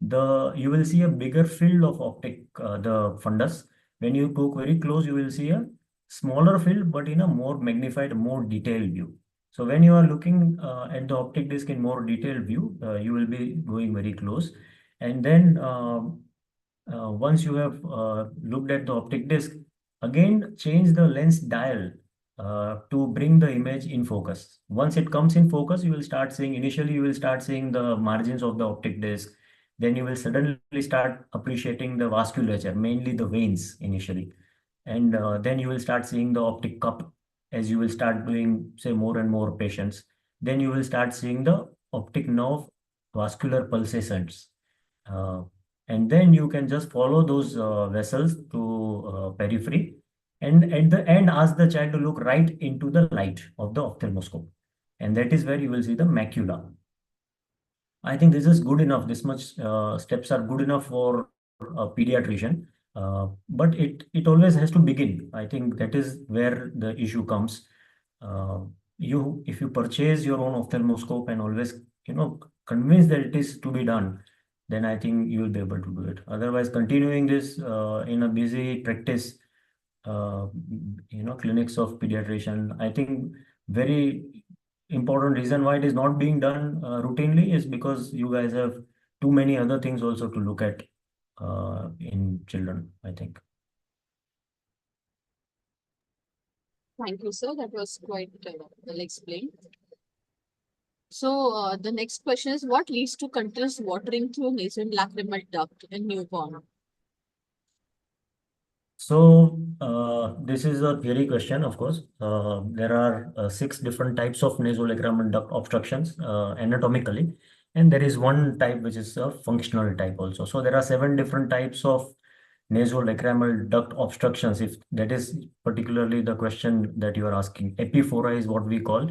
you will see a bigger field of optic, the fundus. When you go very close, you will see a smaller field, but in a more magnified, more detailed view. So when you are looking at the optic disc in more detailed view, you will be going very close. And then once you have looked at the optic disc, again change the lens dial to bring the image in focus. Once it comes in focus, you will start seeing, initially you will start seeing the margins of the optic disc. Then you will suddenly start appreciating the vasculature, mainly the veins initially. And then you will start seeing the optic cup as you will start doing, say, more and more patients. Then you will start seeing the optic nerve vascular pulsations. And then you can just follow those vessels to periphery, and at the end ask the child to look right into the light of the ophthalmoscope, and that is where you will see the macula. I think this is good enough. This much steps are good enough for a pediatrician, but it always has to begin. I think that is where the issue comes. If you purchase your own ophthalmoscope and always convince that it is to be done, then I think you will be able to do it. Otherwise, continuing this in a busy practice, clinics of pediatrician, I think very important reason why it is not being done routinely is because you guys have too many other things also to look at in children, I think. Thank you, sir. That was quite well explained. So the next question is, what leads to continuous watering through nasolacrimal duct in newborn? So this is a theory question, of course. There are 6 different types of nasolacrimal duct obstructions anatomically, and there is one type which is a functional type also. So there are 7 different types of nasolacrimal duct obstructions, if that is particularly the question that you are asking. Epiphora is what we call.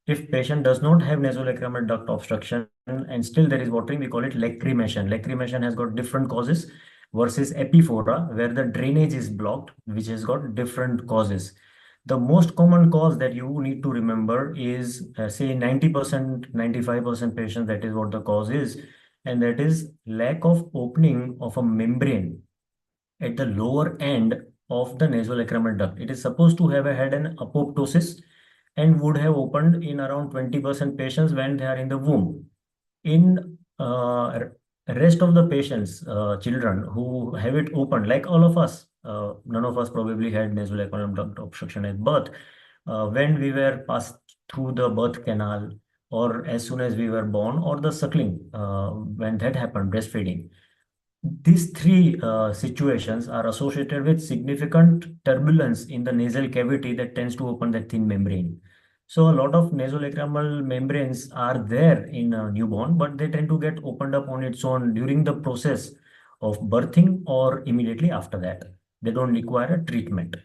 If patient does not have nasolacrimal duct obstruction and still there is watering, we call it lacrimation. Lacrimation has got different causes versus epiphora, where the drainage is blocked, which has got different causes. The most common cause that you need to remember is, say, 90%, 95% patients, that is what the cause is, and that is lack of opening of a membrane at the lower end of the nasolacrimal duct. It is supposed to have had an apoptosis and would have opened in around 20% patients when they are in the womb. In rest of the patients, children who have it open, like all of us, none of us probably had nasolacrimal duct obstruction at birth. When we were passed through the birth canal, or as soon as we were born, or the suckling, when that happened, breastfeeding, These three situations are associated with significant turbulence in the nasal cavity that tends to open the thin membrane. So a lot of nasolacrimal membranes are there in a newborn, but they tend to get opened up on its own during the process of birthing or immediately after that. They don't require a treatment.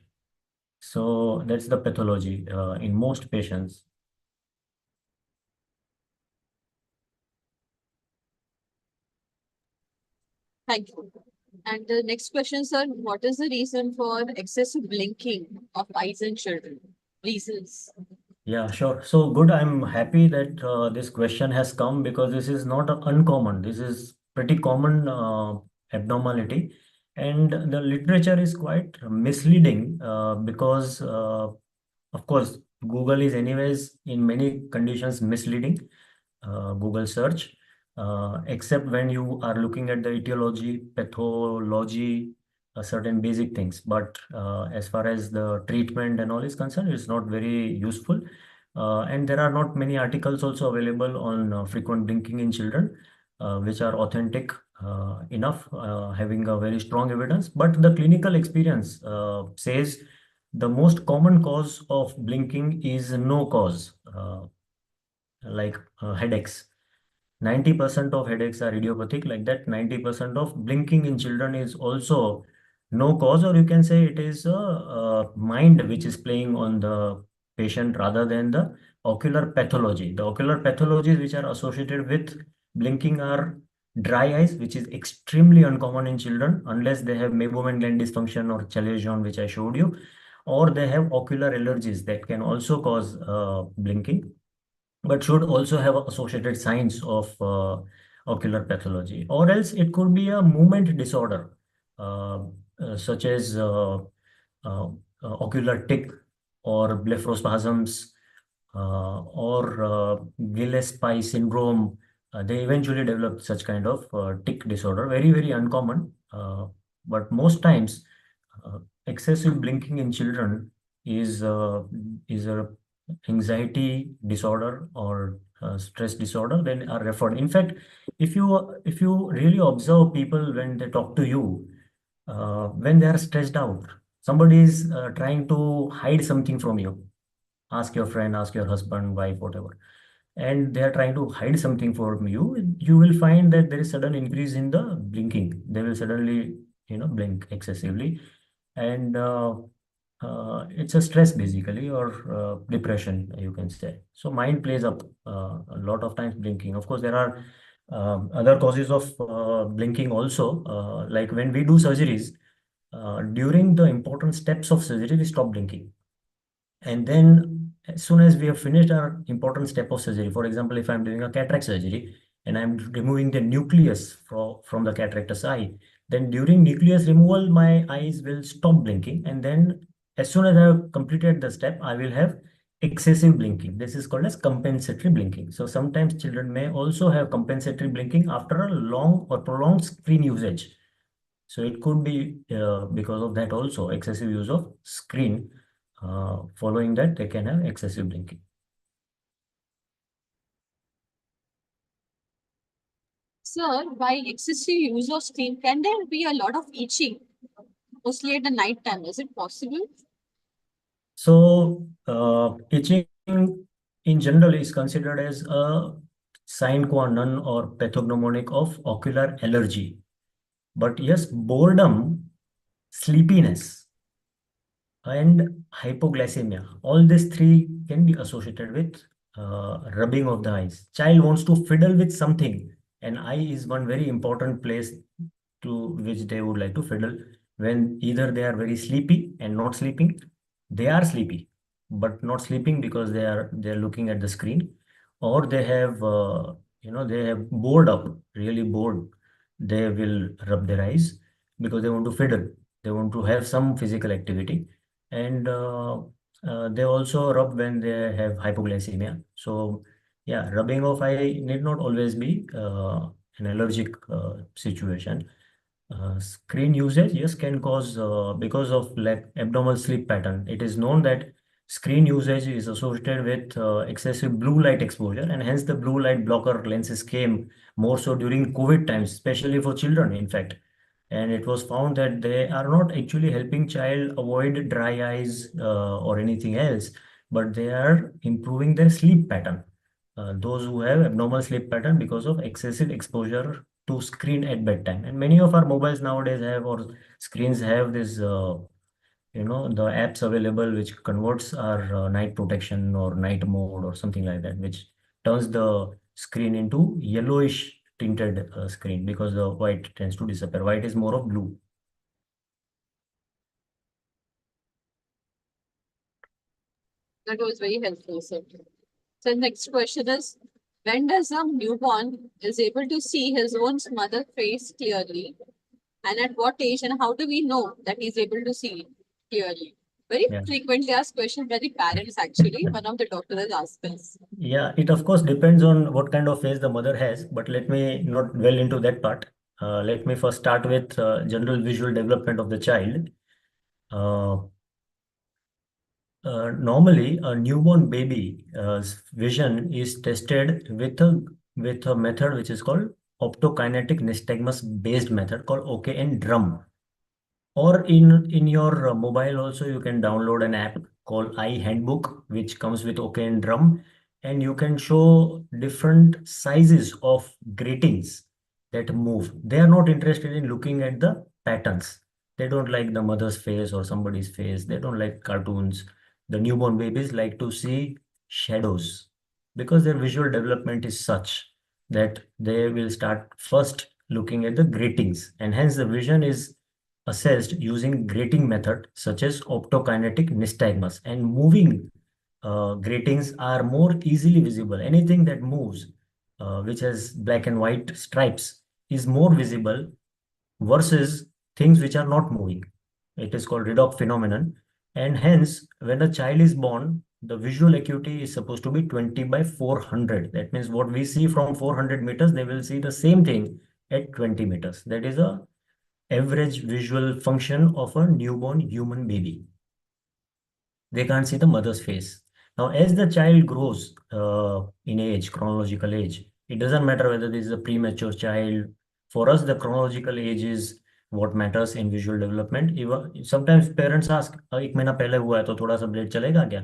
So that's the pathology in most patients. Thank you. And the next question, sir, what is the reason for excessive blinking of eyes in children? Reasons. Yeah, sure. So good. I'm happy that this question has come because this is not uncommon. This is pretty common abnormality, and the literature is quite misleading because, of course, Google is anyways in many conditions misleading. Google search, except when you are looking at the etiology, pathology, certain basic things. But as far as the treatment and all is concerned, it's not very useful. And there are not many articles also available on frequent blinking in children, which are authentic enough, having a very strong evidence. But the clinical experience says the most common cause of blinking is no cause, like headaches. 90% of headaches are idiopathic, like that 90% of blinking in children is also no cause, or you can say it is a mind which is playing on the patient rather than the ocular pathology. The ocular pathologies which are associated with blinking are dry eyes, which is extremely uncommon in children unless they have meibomian gland dysfunction or chalazion, which I showed you, or they have ocular allergies that can also cause blinking, but should also have associated signs of ocular pathology. Or else it could be a movement disorder, such as ocular tic or blepharospasms, or Gillespie syndrome. They eventually develop such kind of tic disorder. Very, very uncommon. But most times, excessive blinking in children is a anxiety disorder or stress disorder, then are referred. In fact, if you really observe people when they talk to you, when they are stressed out, somebody is trying to hide something from you. Ask your friend, ask your husband, wife, whatever, and they are trying to hide something from you. You will find that there is sudden increase in the blinking. They will suddenly, blink excessively, and it's a stress basically, or depression, you can say. So mind plays up a lot of times blinking. Of course, there are other causes of blinking also, like when we do surgeries, during the important steps of surgery, we stop blinking. And then as soon as we have finished our important step of surgery, for example, if I'm doing a cataract surgery and I'm removing the nucleus from the cataractous eye, then during nucleus removal, my eyes will stop blinking. And then as soon as I have completed the step, I will have excessive blinking. This is called as compensatory blinking. So sometimes children may also have compensatory blinking after a long or prolonged screen usage. So it could be because of that also, excessive use of screen. Following that, they can have excessive blinking. Sir, by excessive use of screen, can there be a lot of itching, mostly at the night time? Is it possible? So itching in general is considered as a sine qua non or pathognomonic of ocular allergy. But yes, boredom, sleepiness, and hypoglycemia, all these three can be associated with rubbing of the eyes. Child wants to fiddle with something, and eye is one very important place to which they would like to fiddle. When either they are very sleepy and not sleeping, they are sleepy but not sleeping because they're looking at the screen, or they have they have bored up, really bored. They will rub their eyes because they want to fiddle. They want to have some physical activity, and they also rub when they have hypoglycemia. So yeah, rubbing of eye need not always be an allergic situation. Screen usage, yes, can cause because of like abnormal sleep pattern. It is known that screen usage is associated with excessive blue light exposure, and hence the blue light blocker lenses came more so during COVID times, especially for children, in fact. And it was found that they are not actually helping child avoid dry eyes or anything else, but they are improving their sleep pattern. Those who have abnormal sleep pattern because of excessive exposure to screen at bedtime. And many of our mobiles nowadays have, or screens have this the apps available which converts our night protection or night mode or something like that, which turns the screen into yellowish tinted screen because the white tends to disappear. White is more of blue. That was very helpful, sir. So next question is, when does a newborn is able to see his own mother face clearly? And at what age and how do we know that he's able to see clearly? Very Yeah. frequently asked question by the parents actually. One of the doctors has asked us. Yeah, it of course depends on what kind of face the mother has, but let me not dwell into that part. Let me first start with general visual development of the child. Uh, Normally, a newborn baby's vision is tested with a method which is called optokinetic nystagmus based method called OK and drum. Or in your mobile also you can download an app called Eye Handbook, which comes with OK and drum, and you can show different sizes of gratings that move. They are not interested in looking at the patterns. They don't like the mother's face or somebody's face. They don't like cartoons. The newborn babies like to see shadows because their visual development is such that they will start first looking at the gratings, and hence the vision is assessed using grating method such as optokinetic nystagmus, and moving gratings are more easily visible. Anything that moves which has black and white stripes is more visible versus things which are not moving. It is called redox phenomenon, and hence when a child is born, the visual acuity is supposed to be 20 by 400. That means what we see from 400 meters, they will see the same thing at 20 meters. That is a average visual function of a newborn human baby. They can't see the mother's face. Now, as the child grows in age, chronological age, it doesn't matter whether this is a premature child. For us, the chronological age is what matters in visual development. Even sometimes parents ask, "एक महीना पहले हुआ है तो थोड़ा सा blade चलेगा क्या?"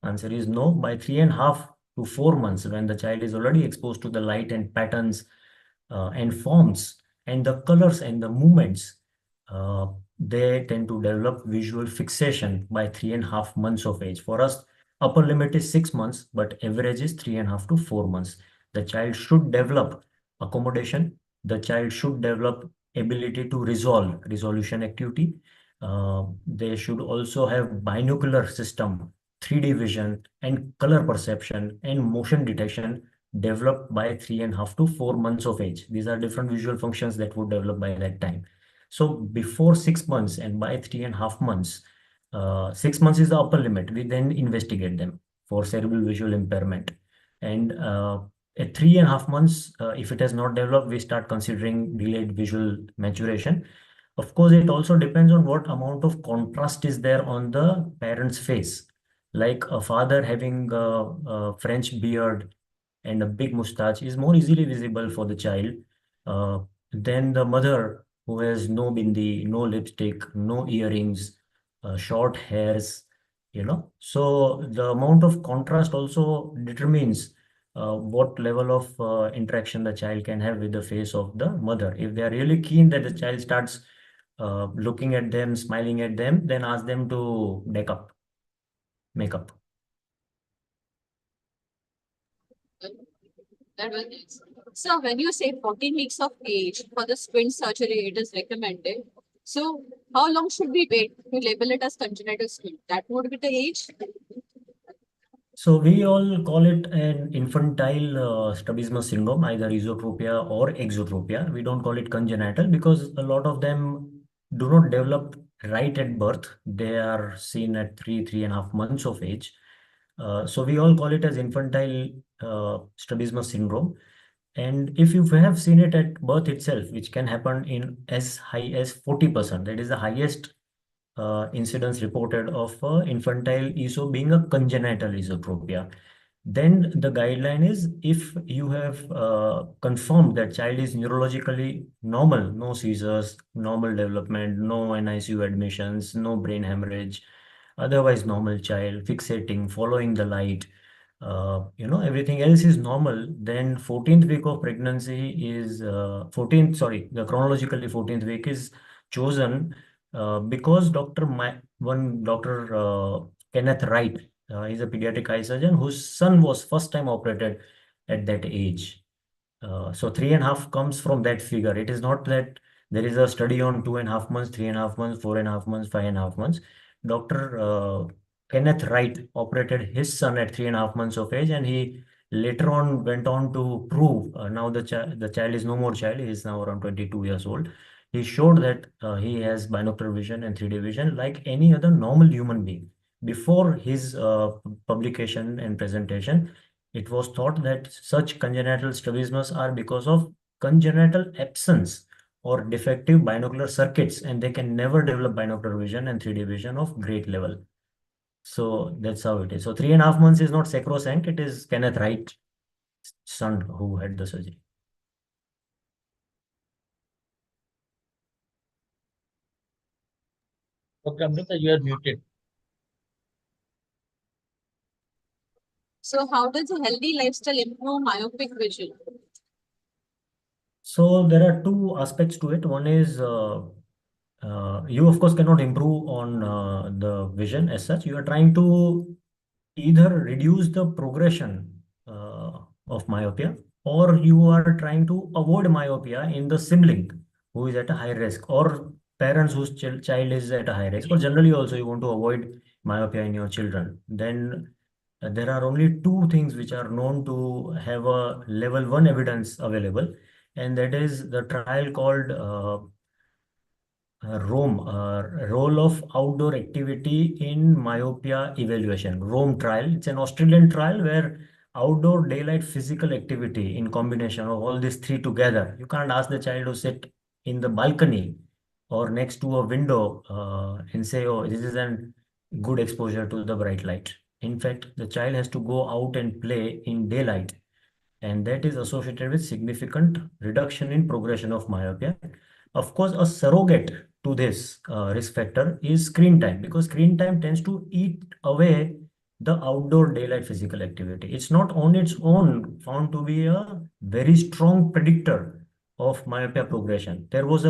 Answer is no. By 3.5 to 4 months, when the child is already exposed to the light and patterns and forms and the colors and the movements, they tend to develop visual fixation by 3.5 months of age. For us, upper limit is 6 months, but average is 3.5 to 4 months. The child should develop accommodation. The child should develop ability to resolve, resolution activity. They should also have binocular system, 3D vision, and color perception and motion detection developed by 3.5 to 4 months of age. These are different visual functions that would develop by that time. So before 6 months and by 3.5 months, 6 months is the upper limit. We then investigate them for cerebral visual impairment. And at 3.5 months, if it has not developed, we start considering delayed visual maturation. Of course, it also depends on what amount of contrast is there on the parent's face. Like a father having a French beard and a big mustache is more easily visible for the child than the mother who has no bindi, no lipstick, no earrings, short hairs, So the amount of contrast also determines what level of interaction the child can have with the face of the mother. If they are really keen that the child starts looking at them, smiling at them, then ask them to make up. That was nice. So when you say 14 weeks of age for the squint surgery, it is recommended. So how long should we wait to label it as congenital squint? That would be the age. So we all call it an infantile strabismus syndrome, either esotropia or exotropia. We don't call it congenital because a lot of them do not develop right at birth. They are seen at 3.5 months of age. So we all call it as infantile strabismus syndrome. And if you have seen it at birth itself, which can happen in as high as 40%, that is the highest incidents reported of infantile ESO being a congenital esotropia. Then the guideline is if you have confirmed that child is neurologically normal, no seizures, normal development, no NICU admissions, no brain hemorrhage, otherwise normal child, fixating, following the light, everything else is normal, then 14th week of pregnancy is the chronologically 14th week is chosen because one doctor Kenneth Wright, he's a pediatric eye surgeon whose son was first time operated at that age. So 3.5 comes from that figure. It is not that there is a study on 2.5 months, 3.5 months, 4.5 months, 5.5 months. Dr. Kenneth Wright operated his son at 3.5 months of age, and he later on went on to prove now the child is no more child. He is now around 22 years old. He showed that he has binocular vision and 3D vision like any other normal human being. Before his publication and presentation, it was thought that such congenital strabismus are because of congenital absence or defective binocular circuits, and they can never develop binocular vision and 3D vision of great level. So that's how it is. So 3.5 months is not sacrosanct. It is Kenneth Wright's son who had the surgery. Dr. Amrita, you are muted. So how does a healthy lifestyle improve myopic vision? So there are two aspects to it. One is you of course cannot improve on the vision as such. You are trying to either reduce the progression of myopia, or you are trying to avoid myopia in the sibling who is at a high risk, or parents whose child is at a high risk, or generally also you want to avoid myopia in your children. Then there are only two things which are known to have a level 1 evidence available, and that is the trial called role of outdoor activity in myopia evaluation. ROME trial. It's an Australian trial where outdoor daylight physical activity in combination of all these three together. You can't ask the child to sit in the balcony or next to a window and say, oh, this is a good exposure to the bright light. In fact, the child has to go out and play in daylight, and that is associated with significant reduction in progression of myopia. Of course, a surrogate to this risk factor is screen time, because screen time tends to eat away the outdoor daylight physical activity. It's not on its own found to be a very strong predictor of myopia progression. There was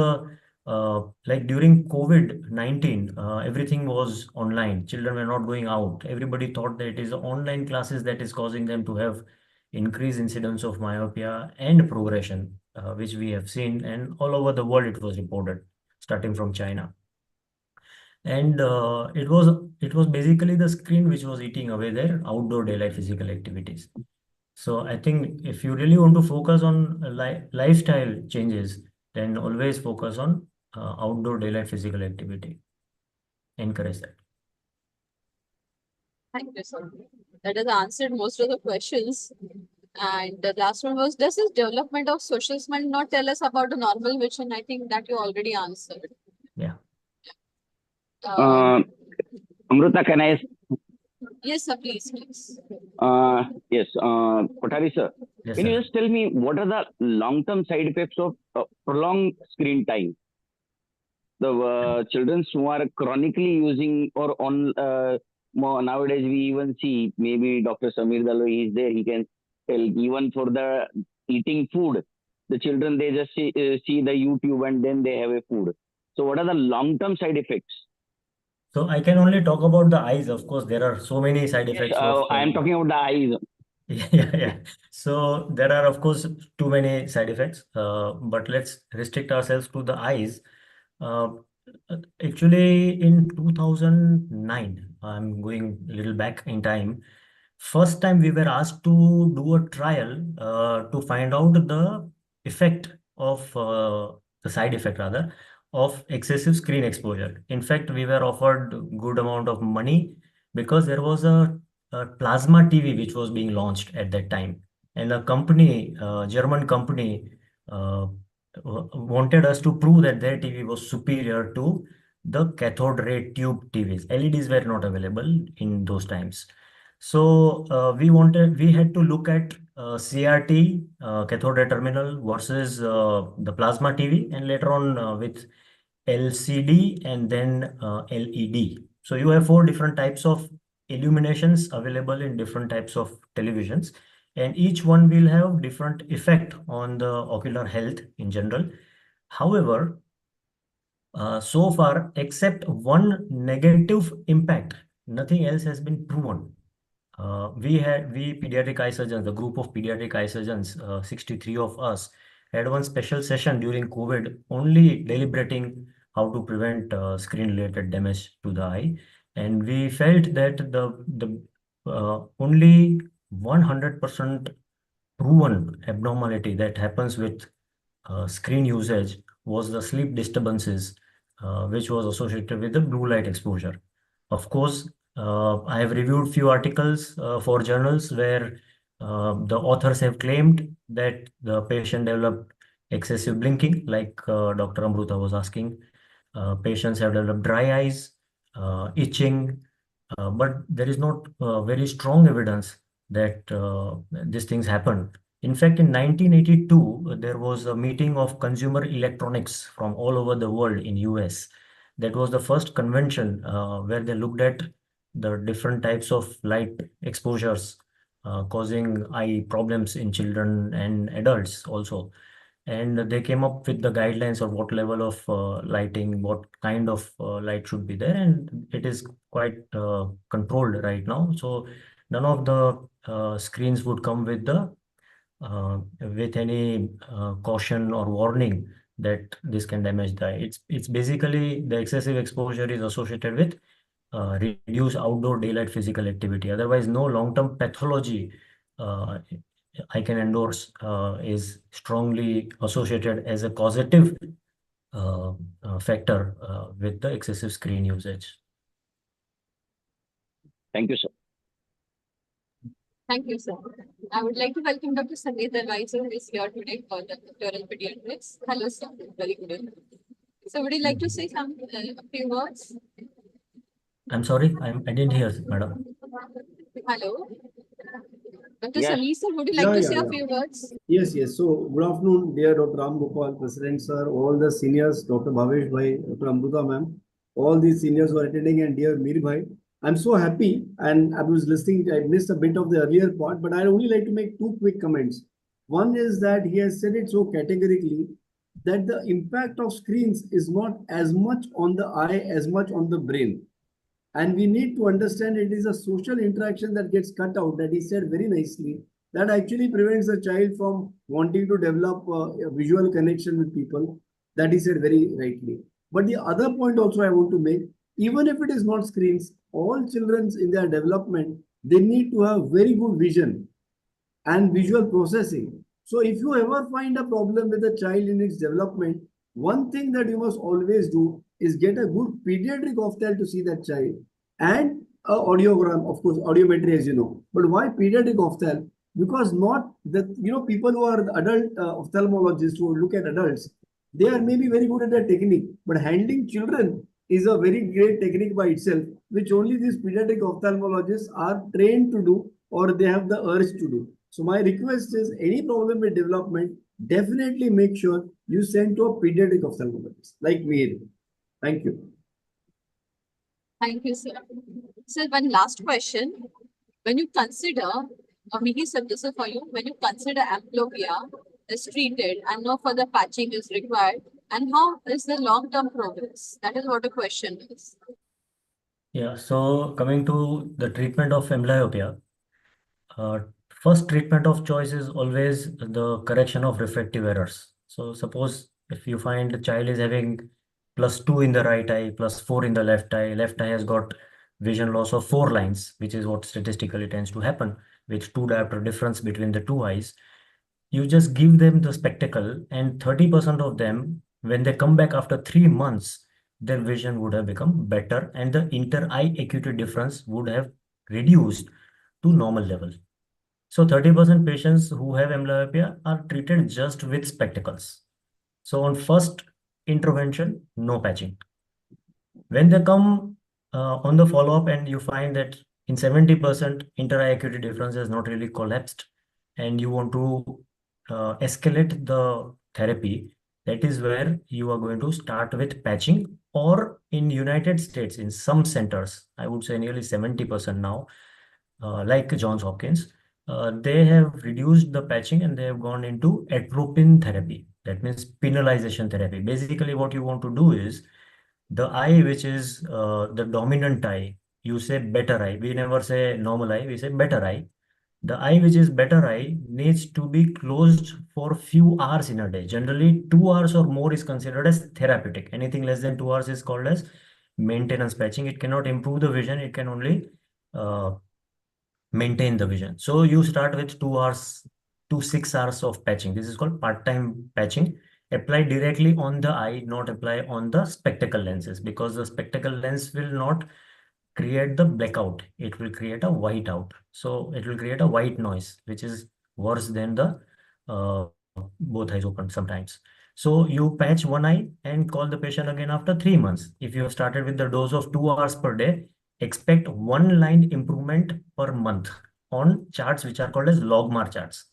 like during COVID-19, everything was online. Children were not going out. Everybody thought that it is online classes that is causing them to have increased incidence of myopia and progression, which we have seen, and all over the world it was reported, starting from China. And it was basically the screen which was eating away their outdoor daylight physical activities. So I think if you really want to focus on lifestyle changes, then always focus on outdoor daylight physical activity. Encourage that. Thank you, sir. That has answered most of the questions. And the last one was, does this development of social smile not tell us about the normal vision? I think that you already answered. Yeah. Amrita, can I? Yes, sir, please. Yes, Kothari sir. Yes, Can sir. you just tell me what are the long-term side effects of prolonged screen time? The children who are chronically using or on nowadays we even see, maybe Dr. Samir Dalwai is there, he can tell, even for the eating food, the children, they just see the YouTube and then they have a food. So what are the long-term side effects? So I can only talk about the eyes. Of course, there are so many side effects of I am talking about the eyes. yeah. So there are, of course, too many side effects, but let's restrict ourselves to the eyes. Uh, Actually, in 2009, I'm going a little back in time. First time we were asked to do a trial to find out the effect of the side effect rather of excessive screen exposure. In fact, we were offered good amount of money because there was a plasma TV which was being launched at that time, and a company, German company, wanted us to prove that their TV was superior to the cathode ray tube TVs. LEDs were not available in those times. So we had to look at CRT, cathode ray terminal versus the plasma TV, and later on with LCD and then LED. So you have 4 different types of illuminations available in different types of televisions, and each one will have different effect on the ocular health in general. However, so far, except one negative impact, nothing else has been proven. We pediatric eye surgeons, the group of pediatric eye surgeons, 63 of us, had one special session during COVID, only deliberating how to prevent screen-related damage to the eye, and we felt that the only 100% proven abnormality that happens with screen usage was the sleep disturbances, which was associated with the blue light exposure. Of course, I have reviewed few articles for journals where the authors have claimed that the patient developed excessive blinking, like Dr. Amruta was asking. Patients have developed dry eyes, itching, but there is not very strong evidence that these things happen. In fact, in 1982, there was a meeting of consumer electronics from all over the world in US. That was the first convention where they looked at the different types of light exposures causing eye problems in children and adults also. And they came up with the guidelines of what level of lighting, what kind of light should be there, and it is quite controlled right now. So none of the screens would come with the with any caution or warning that this can damage the eye. It's basically the excessive exposure is associated with reduced outdoor daylight physical activity. Otherwise, no long-term pathology uh, I can endorse is strongly associated as a causative factor with the excessive screen usage. Thank you, sir. Thank you, sir. I would like to welcome Dr. Sangeeta Advisor, who is here today for the Pictorial Pediatrics. Hello, sir. Very good evening. So would you like to say a few words? I'm sorry, I didn't hear, madam. Hello. Dr. Yes. Sameer, sir, would you like to say a few words? Yes, yes. So, good afternoon, dear Dr. Ram Gopal, President, sir, all the seniors, Dr. Bhavesh Bhai, Dr. Amruta ma'am, all these seniors who are attending, and dear Mir Bhai. I'm so happy, and I was listening, I missed a bit of the earlier part, but I'd only like to make 2 quick comments. One is that he has said it so categorically that the impact of screens is not as much on the eye as much on the brain. And we need to understand it is a social interaction that gets cut out, that he said very nicely, that actually prevents the child from wanting to develop a visual connection with people. That he said very rightly. But the other point also I want to make, even if it is not screens, all children in their development, they need to have very good vision and visual processing. So if you ever find a problem with a child in its development, one thing that you must always do is get a good pediatric ophthalmologist to see that child, and a audiogram, of course, audiometry, as you know. But why pediatric ophthalmologist? Because not the people who are adult ophthalmologists who look at adults, they are maybe very good at that technique, but handling children is a very great technique by itself, which only these pediatric ophthalmologists are trained to do, or they have the urge to do. So my request is, any problem with development, definitely make sure you send to a pediatric ophthalmologist like me. Thank you. Thank you, sir. Sir, one last question. When you consider, Mihi said this is for you, when you consider amblyopia is treated and no further patching is required, and how is the long-term progress? That is what the question is. Yeah, so coming to the treatment of amblyopia, first treatment of choice is always the correction of refractive errors. So suppose if you find the child is having +2 in the right eye, +4 in the left eye has got vision loss of 4 lines, which is what statistically tends to happen with 2 diopter difference between the 2 eyes. You just give them the spectacle, and 30% of them, when they come back after 3 months, their vision would have become better and the inter-eye acuity difference would have reduced to normal level. So 30% patients who have amblyopia are treated just with spectacles. So on first intervention, no patching. When they come on the follow-up and you find that in 70% inter-eye acuity difference has not really collapsed, and you want to escalate the therapy, that is where you are going to start with patching. Or in United States, in some centers, I would say nearly 70% now, like Johns Hopkins, they have reduced the patching and they have gone into atropine therapy. That means penalization therapy. Basically, what you want to do is the eye which is the dominant eye, you say better eye. We never say normal eye, we say better eye. The eye which is better eye needs to be closed for few hours in a day. Generally, 2 hours or more is considered as therapeutic. Anything less than 2 hours is called as maintenance patching. It cannot improve the vision, it can only uh, maintain the vision. So you start with 2 hours to 6 hours of patching. This is called part-time patching. Apply directly on the eye, not apply on the spectacle lenses, because the spectacle lens will not create the blackout. It will create a white out. So it will create a white noise, which is worse than the uh, both eyes open sometimes. So you patch one eye and call the patient again after 3 months. If you have started with the dose of 2 hours per day, expect one line improvement per month on charts which are called as logmar charts.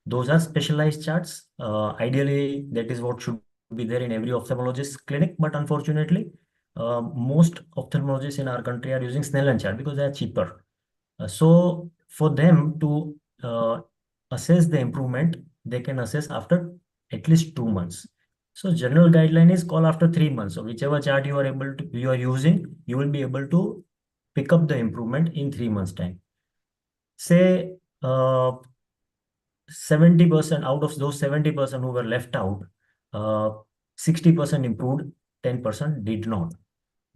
Those are specialized charts. Ideally, that is what should be there in every ophthalmologist's clinic. But unfortunately, most ophthalmologists in our country are using Snellen chart because they are cheaper. So for them to assess the improvement, they can assess after at least 2 months. So general guideline is call after 3 months. So whichever chart you are using, you will be able to pick up the improvement in 3 months time. Say 70% out of those 70% who were left out, 60% improved, 10% did not.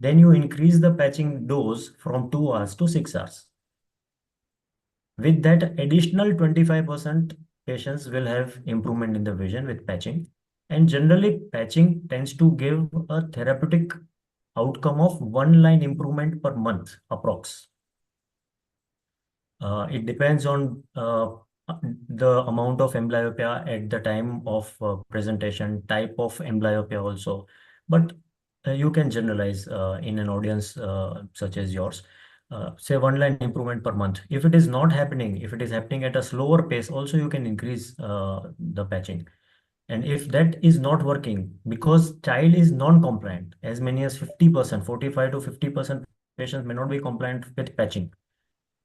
Then you increase the patching dose from 2 hours to 6 hours. With that additional 25% patients will have improvement in the vision with patching. And generally patching tends to give a therapeutic outcome of one line improvement per month approx. It depends on the amount of amblyopia at the time of presentation, type of amblyopia also. But you can generalize in an audience such as yours. Say one line improvement per month. If it is not happening, if it is happening at a slower pace, also you can increase the patching. And if that is not working, because child is non-compliant, as many as 50%, 45 to 50% patients may not be compliant with patching.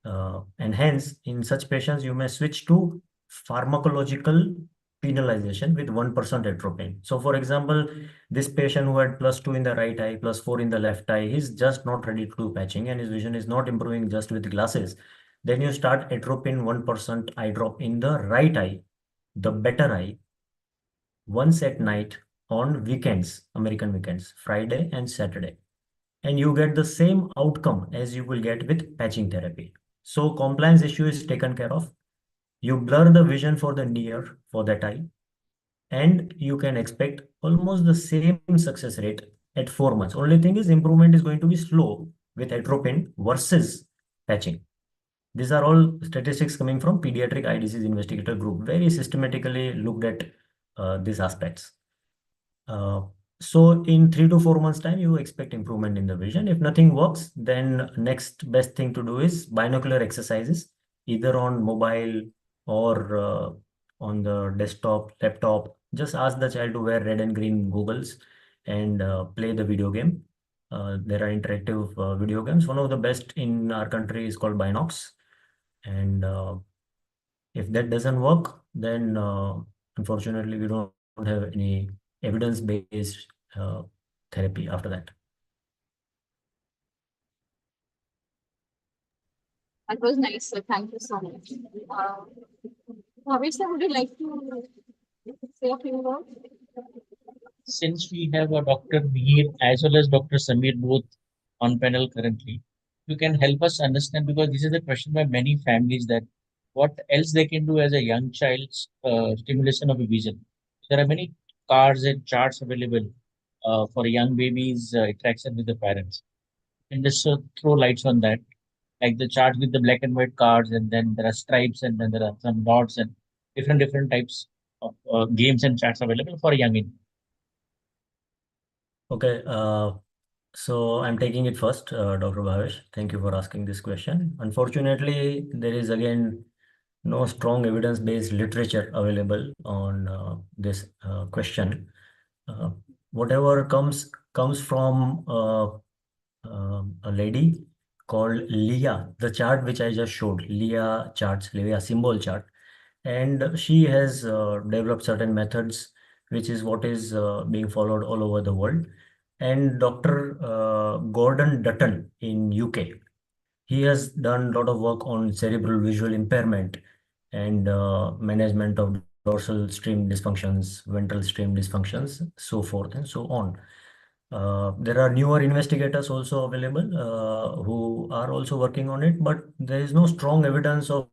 And hence, in such patients, you may switch to pharmacological penalization with 1% atropine. So, for example, this patient who had +2 in the right eye, +4 in the left eye, he's just not ready to do patching and his vision is not improving just with glasses. Then you start atropine 1% eye drop in the right eye, the better eye, once at night on weekends, American weekends, Friday and Saturday. And you get the same outcome as you will get with patching therapy. So compliance issue is taken care of. You blur the vision for the near for that eye, and you can expect almost the same success rate at 4 months. Only thing is improvement is going to be slow with atropine versus patching. These are all statistics coming from Pediatric Eye Disease Investigator Group, very systematically looked at these aspects. So in 3 to 4 months time, you expect improvement in the vision. If nothing works, then next best thing to do is binocular exercises, either on mobile or on the desktop, laptop. Just ask the child to wear red and green goggles and play the video game. There are interactive video games. One of the best in our country is called Binox. And if that doesn't work, then unfortunately we don't have any evidence-based therapy after that. That was nice, sir. Thank you so much. Bhavesh, sir, would you like to say a few words? Since we have a Dr. Veer as well as Dr. Samir both on panel currently, you can help us understand, because this is a question by many families, that what else they can do as a young child's stimulation of a vision. There are many cards and charts available for young babies' interaction with the parents. And just throw lights on that, like the chart with the black and white cards, and then there are stripes, and then there are some dots and different types of games and charts available for young. Okay. So I'm taking it first, Dr. Bhavesh. Thank you for asking this question. Unfortunately, there is again no strong evidence-based literature available on this question. Uh, Whatever comes from a lady called Leah, the chart which I just showed, Leah charts, Leah symbol chart, and she has developed certain methods, which is what is being followed all over the world. And Dr. Gordon Dutton in UK, he has done a lot of work on cerebral visual impairment and management of dorsal stream dysfunctions, ventral stream dysfunctions, so forth and so on. There are newer investigators also available who are also working on it, but there is no strong evidence of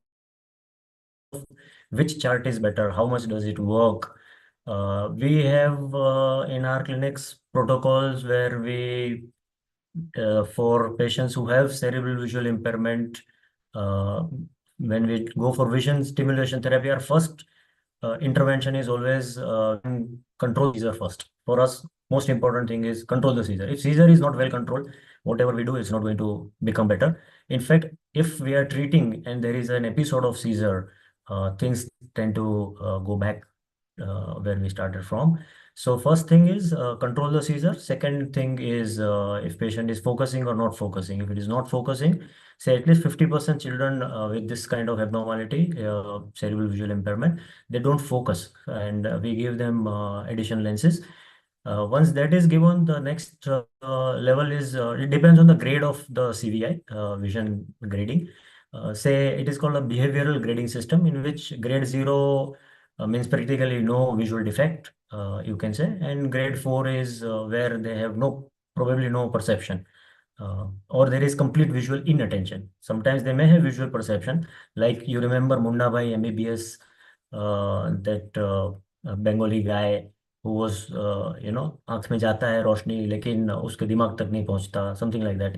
which chart is better, how much does it work. We have in our clinics protocols where we, for patients who have cerebral visual impairment, when we go for vision stimulation therapy, our first intervention is always control seizure first. For us, most important thing is control the seizure. If seizure is not well controlled, whatever we do is not going to become better. In fact, if we are treating and there is an episode of seizure, things tend to go back where we started from. So first thing is control the seizure. Second thing is if patient is focusing or not focusing. If it is not focusing, say at least 50% children with this kind of abnormality, cerebral visual impairment, they don't focus, and we give them additional lenses. Once that is given, the next level is, it depends on the grade of the CVI, vision grading. Say it is called a behavioral grading system, in which grade 0 means practically no visual defect, you can say, and grade 4 is where they have probably no perception, or there is complete visual inattention. Sometimes they may have visual perception, like you remember Munna Bhai MBBS, that Bengali guy who was, आँख में जाता है रोशनी लेकिन उसके दिमाग तक नहीं पहुंचता, something like that.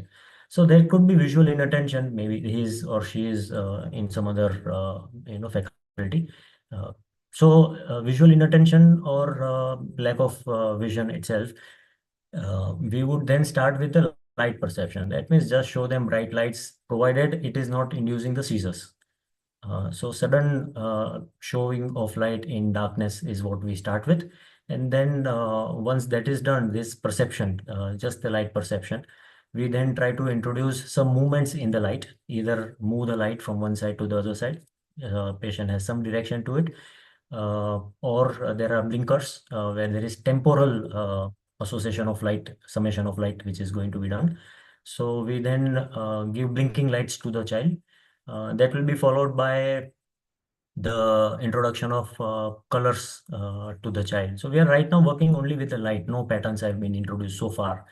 So there could be visual inattention, maybe his or she is in some other faculty. So visual inattention or lack of vision itself, we would then start with the light perception. That means just show them bright lights, provided it is not inducing the seizures. So sudden showing of light in darkness is what we start with. And then once that is done, this perception, just the light perception, we then try to introduce some movements in the light, either move the light from one side to the other side. Patient has some direction to it. Or there are blinkers where there is temporal association of light, summation of light, which is going to be done. So we then give blinking lights to the child. That will be followed by the introduction of colors to the child. So we are right now working only with the light. No patterns have been introduced so far.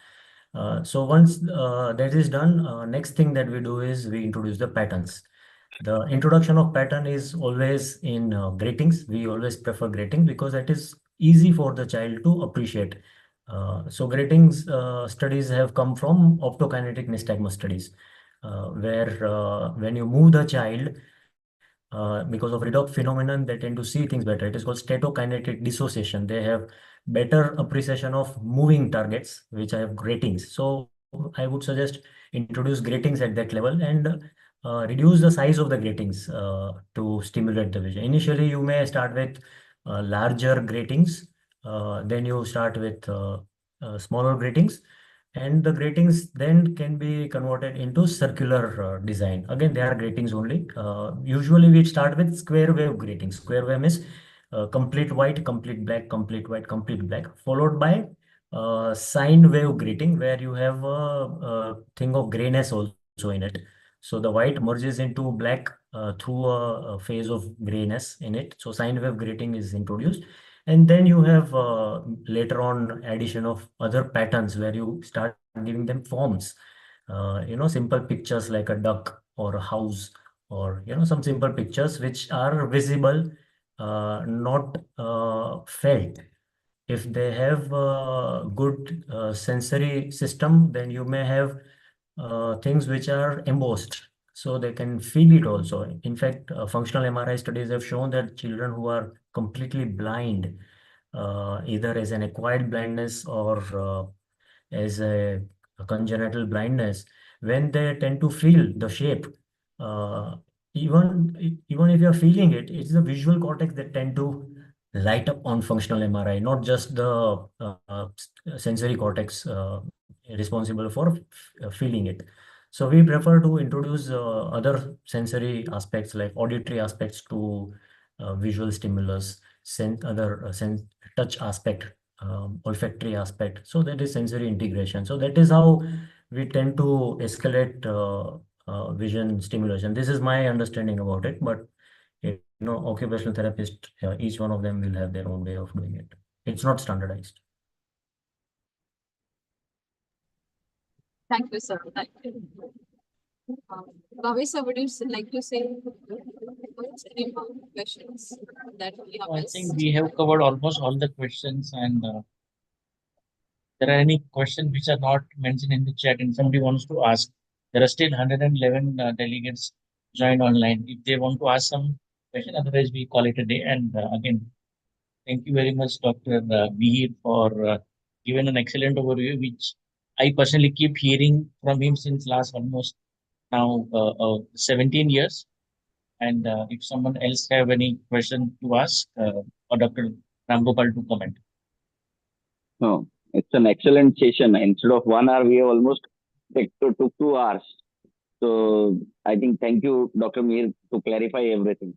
So once that is done, next thing that we do is we introduce the patterns. The introduction of pattern is always in gratings. We always prefer gratings because that is easy for the child to appreciate. So gratings studies have come from optokinetic nystagmus studies, where when you move the child, because of redox phenomenon, they tend to see things better. It is called statokinetic dissociation. They have better appreciation of moving targets, which have gratings. So I would suggest introduce gratings at that level and reduce the size of the gratings to stimulate the vision. Initially, you may start with larger gratings, then you start with smaller gratings, and the gratings then can be converted into circular design. Again, they are gratings only. Usually we start with square wave gratings. Square wave is complete white, complete black, complete white, complete black, followed by sine wave grating, where you have a thing of grayness also in it. So the white merges into black through a phase of grayness in it. So sine wave grating is introduced. And then you have later on addition of other patterns where you start giving them forms. Simple pictures like a duck or a house, or some simple pictures which are visible, not felt. If they have a good sensory system, then you may have things which are embossed, so they can feel it also. In fact, functional MRI studies have shown that children who are completely blind, either as an acquired blindness or as a congenital blindness, when they tend to feel the shape, even if you're feeling it, it's the visual cortex that tend to light up on functional MRI, not just the sensory cortex responsible for feeling it. So we prefer to introduce other sensory aspects like auditory aspects to visual stimulus, touch aspect, olfactory aspect. So that is sensory integration. So that is how we tend to escalate vision stimulation. This is my understanding about it, but occupational therapist, each one of them will have their own way of doing it. It's not standardized. Thank you, sir. Thank you. Bhavesh, sir, would you like to say any more questions that we have I missed? think we have covered almost all the questions, and there are any questions which are not mentioned in the chat and somebody wants to ask, there are still 111 delegates joined online. If they want to ask some question, otherwise we call it a day. And again, thank you very much, Dr. Mihir, for giving an excellent overview, which I personally keep hearing from him since last almost now 17 years. And if someone else have any question to ask, or Dr. Ramgopal to comment. No, it's an excellent session. Instead of 1 hour, we have almost took 2 hours. So I think thank you, Dr. Mir, to clarify everything.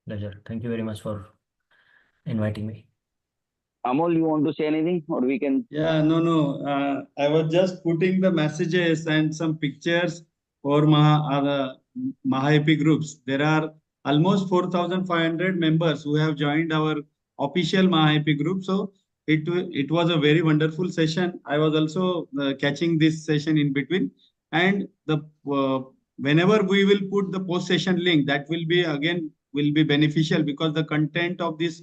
Pleasure. Thank you very much for inviting me. Amol, you want to say anything, or we can? Yeah, no. I was just putting the messages and some pictures for MahaEP groups. There are almost 4,500 members who have joined our official MahaEP group. So it was a very wonderful session. I was also catching this session in between. And whenever we will put the post-session link, that will be beneficial, because the content of this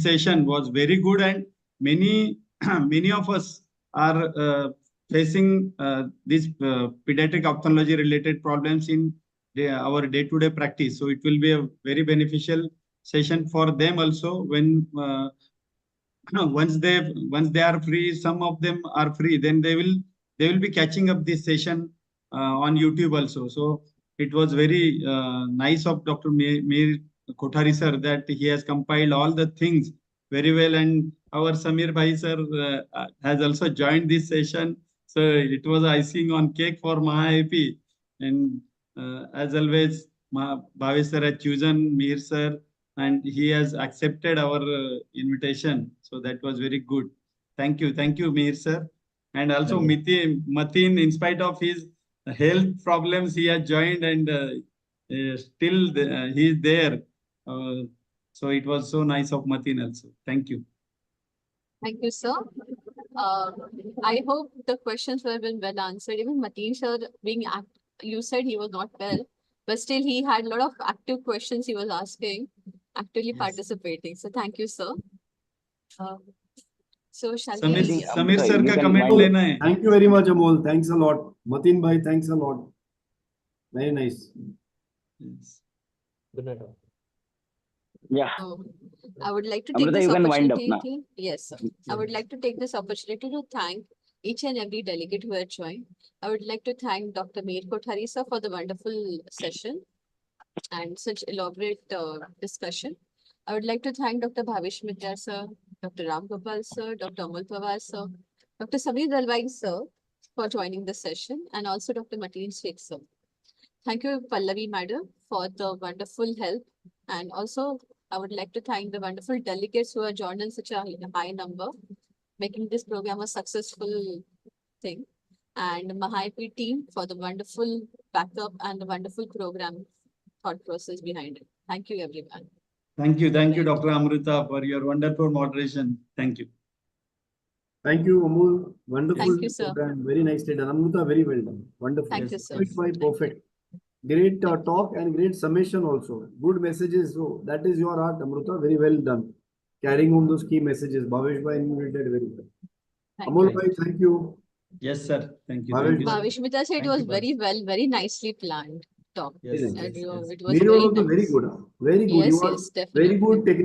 session was very good, and many of us are facing these pediatric ophthalmology related problems in our day-to-day practice. So it will be a very beneficial session for them also. When once they are free, some of them are free, then they will be catching up this session on YouTube also. So it was very nice of Dr. Mir Kothari sir that he has compiled all the things very well, and our Samir Bhai sir has also joined this session. So it was icing on cake for MahaEP, and as always, Bhavesh sir has chosen Mir sir, and he has accepted our invitation. So that was very good. Thank you, Mir sir. And also Matin, in spite of his health problems, he has joined, and still he is there. So it was so nice of Matin also. Thank you. Thank you, sir. I hope the questions were well answered. Even Mateen sir, you said he was not well, but still he had a lot of active questions he was asking, actively participating. So thank you, sir. So shall we? Samir sir you का can comment wind up. लेना है. Thank you very much, Amol. Thanks a lot. Matin bhai, thanks a lot. Very nice. Yes. Good night. Yeah. I would like to take Amrita, this you can wind up opportunity. Yes, sir. I would like to take this opportunity to thank each and every delegate who had joined. I would like to thank Dr. Mir Kothari sir for the wonderful session and such elaborate discussion. I would like to thank Dr. Bhavesh Mitra sir, Dr. Ram Gopal sir, Dr. Amol Pawar sir, Dr. Samir Dalwai sir for joining the session, and also Dr. Mateen Sheikh sir. Thank you, Pallavi madam, for the wonderful help, and also I would like to thank the wonderful delegates who have joined in such a high number, making this program a successful thing, and MahaEP team for the wonderful backup and the wonderful program thought process behind it. Thank you, everyone. Thank you, Dr. Amrita, for your wonderful moderation. Thank you. Thank you, Amol. Wonderful. Thank you, sir. Program. Very nicely done. Amrita, very well done. Wonderful. Thank you, sir. Perfect. Great talk and great summation also. Good messages. So that is your art, Amrita. Very well done. Carrying on those key messages. Bhavesh bhai enumerated very well. Amol bhai, thank you. Yes, sir. Thank you. Bhavesh Mitra said it was very nicely planned talk. Yes. It was Very good. Very good. Yes, You are yes, definitely. very good technical.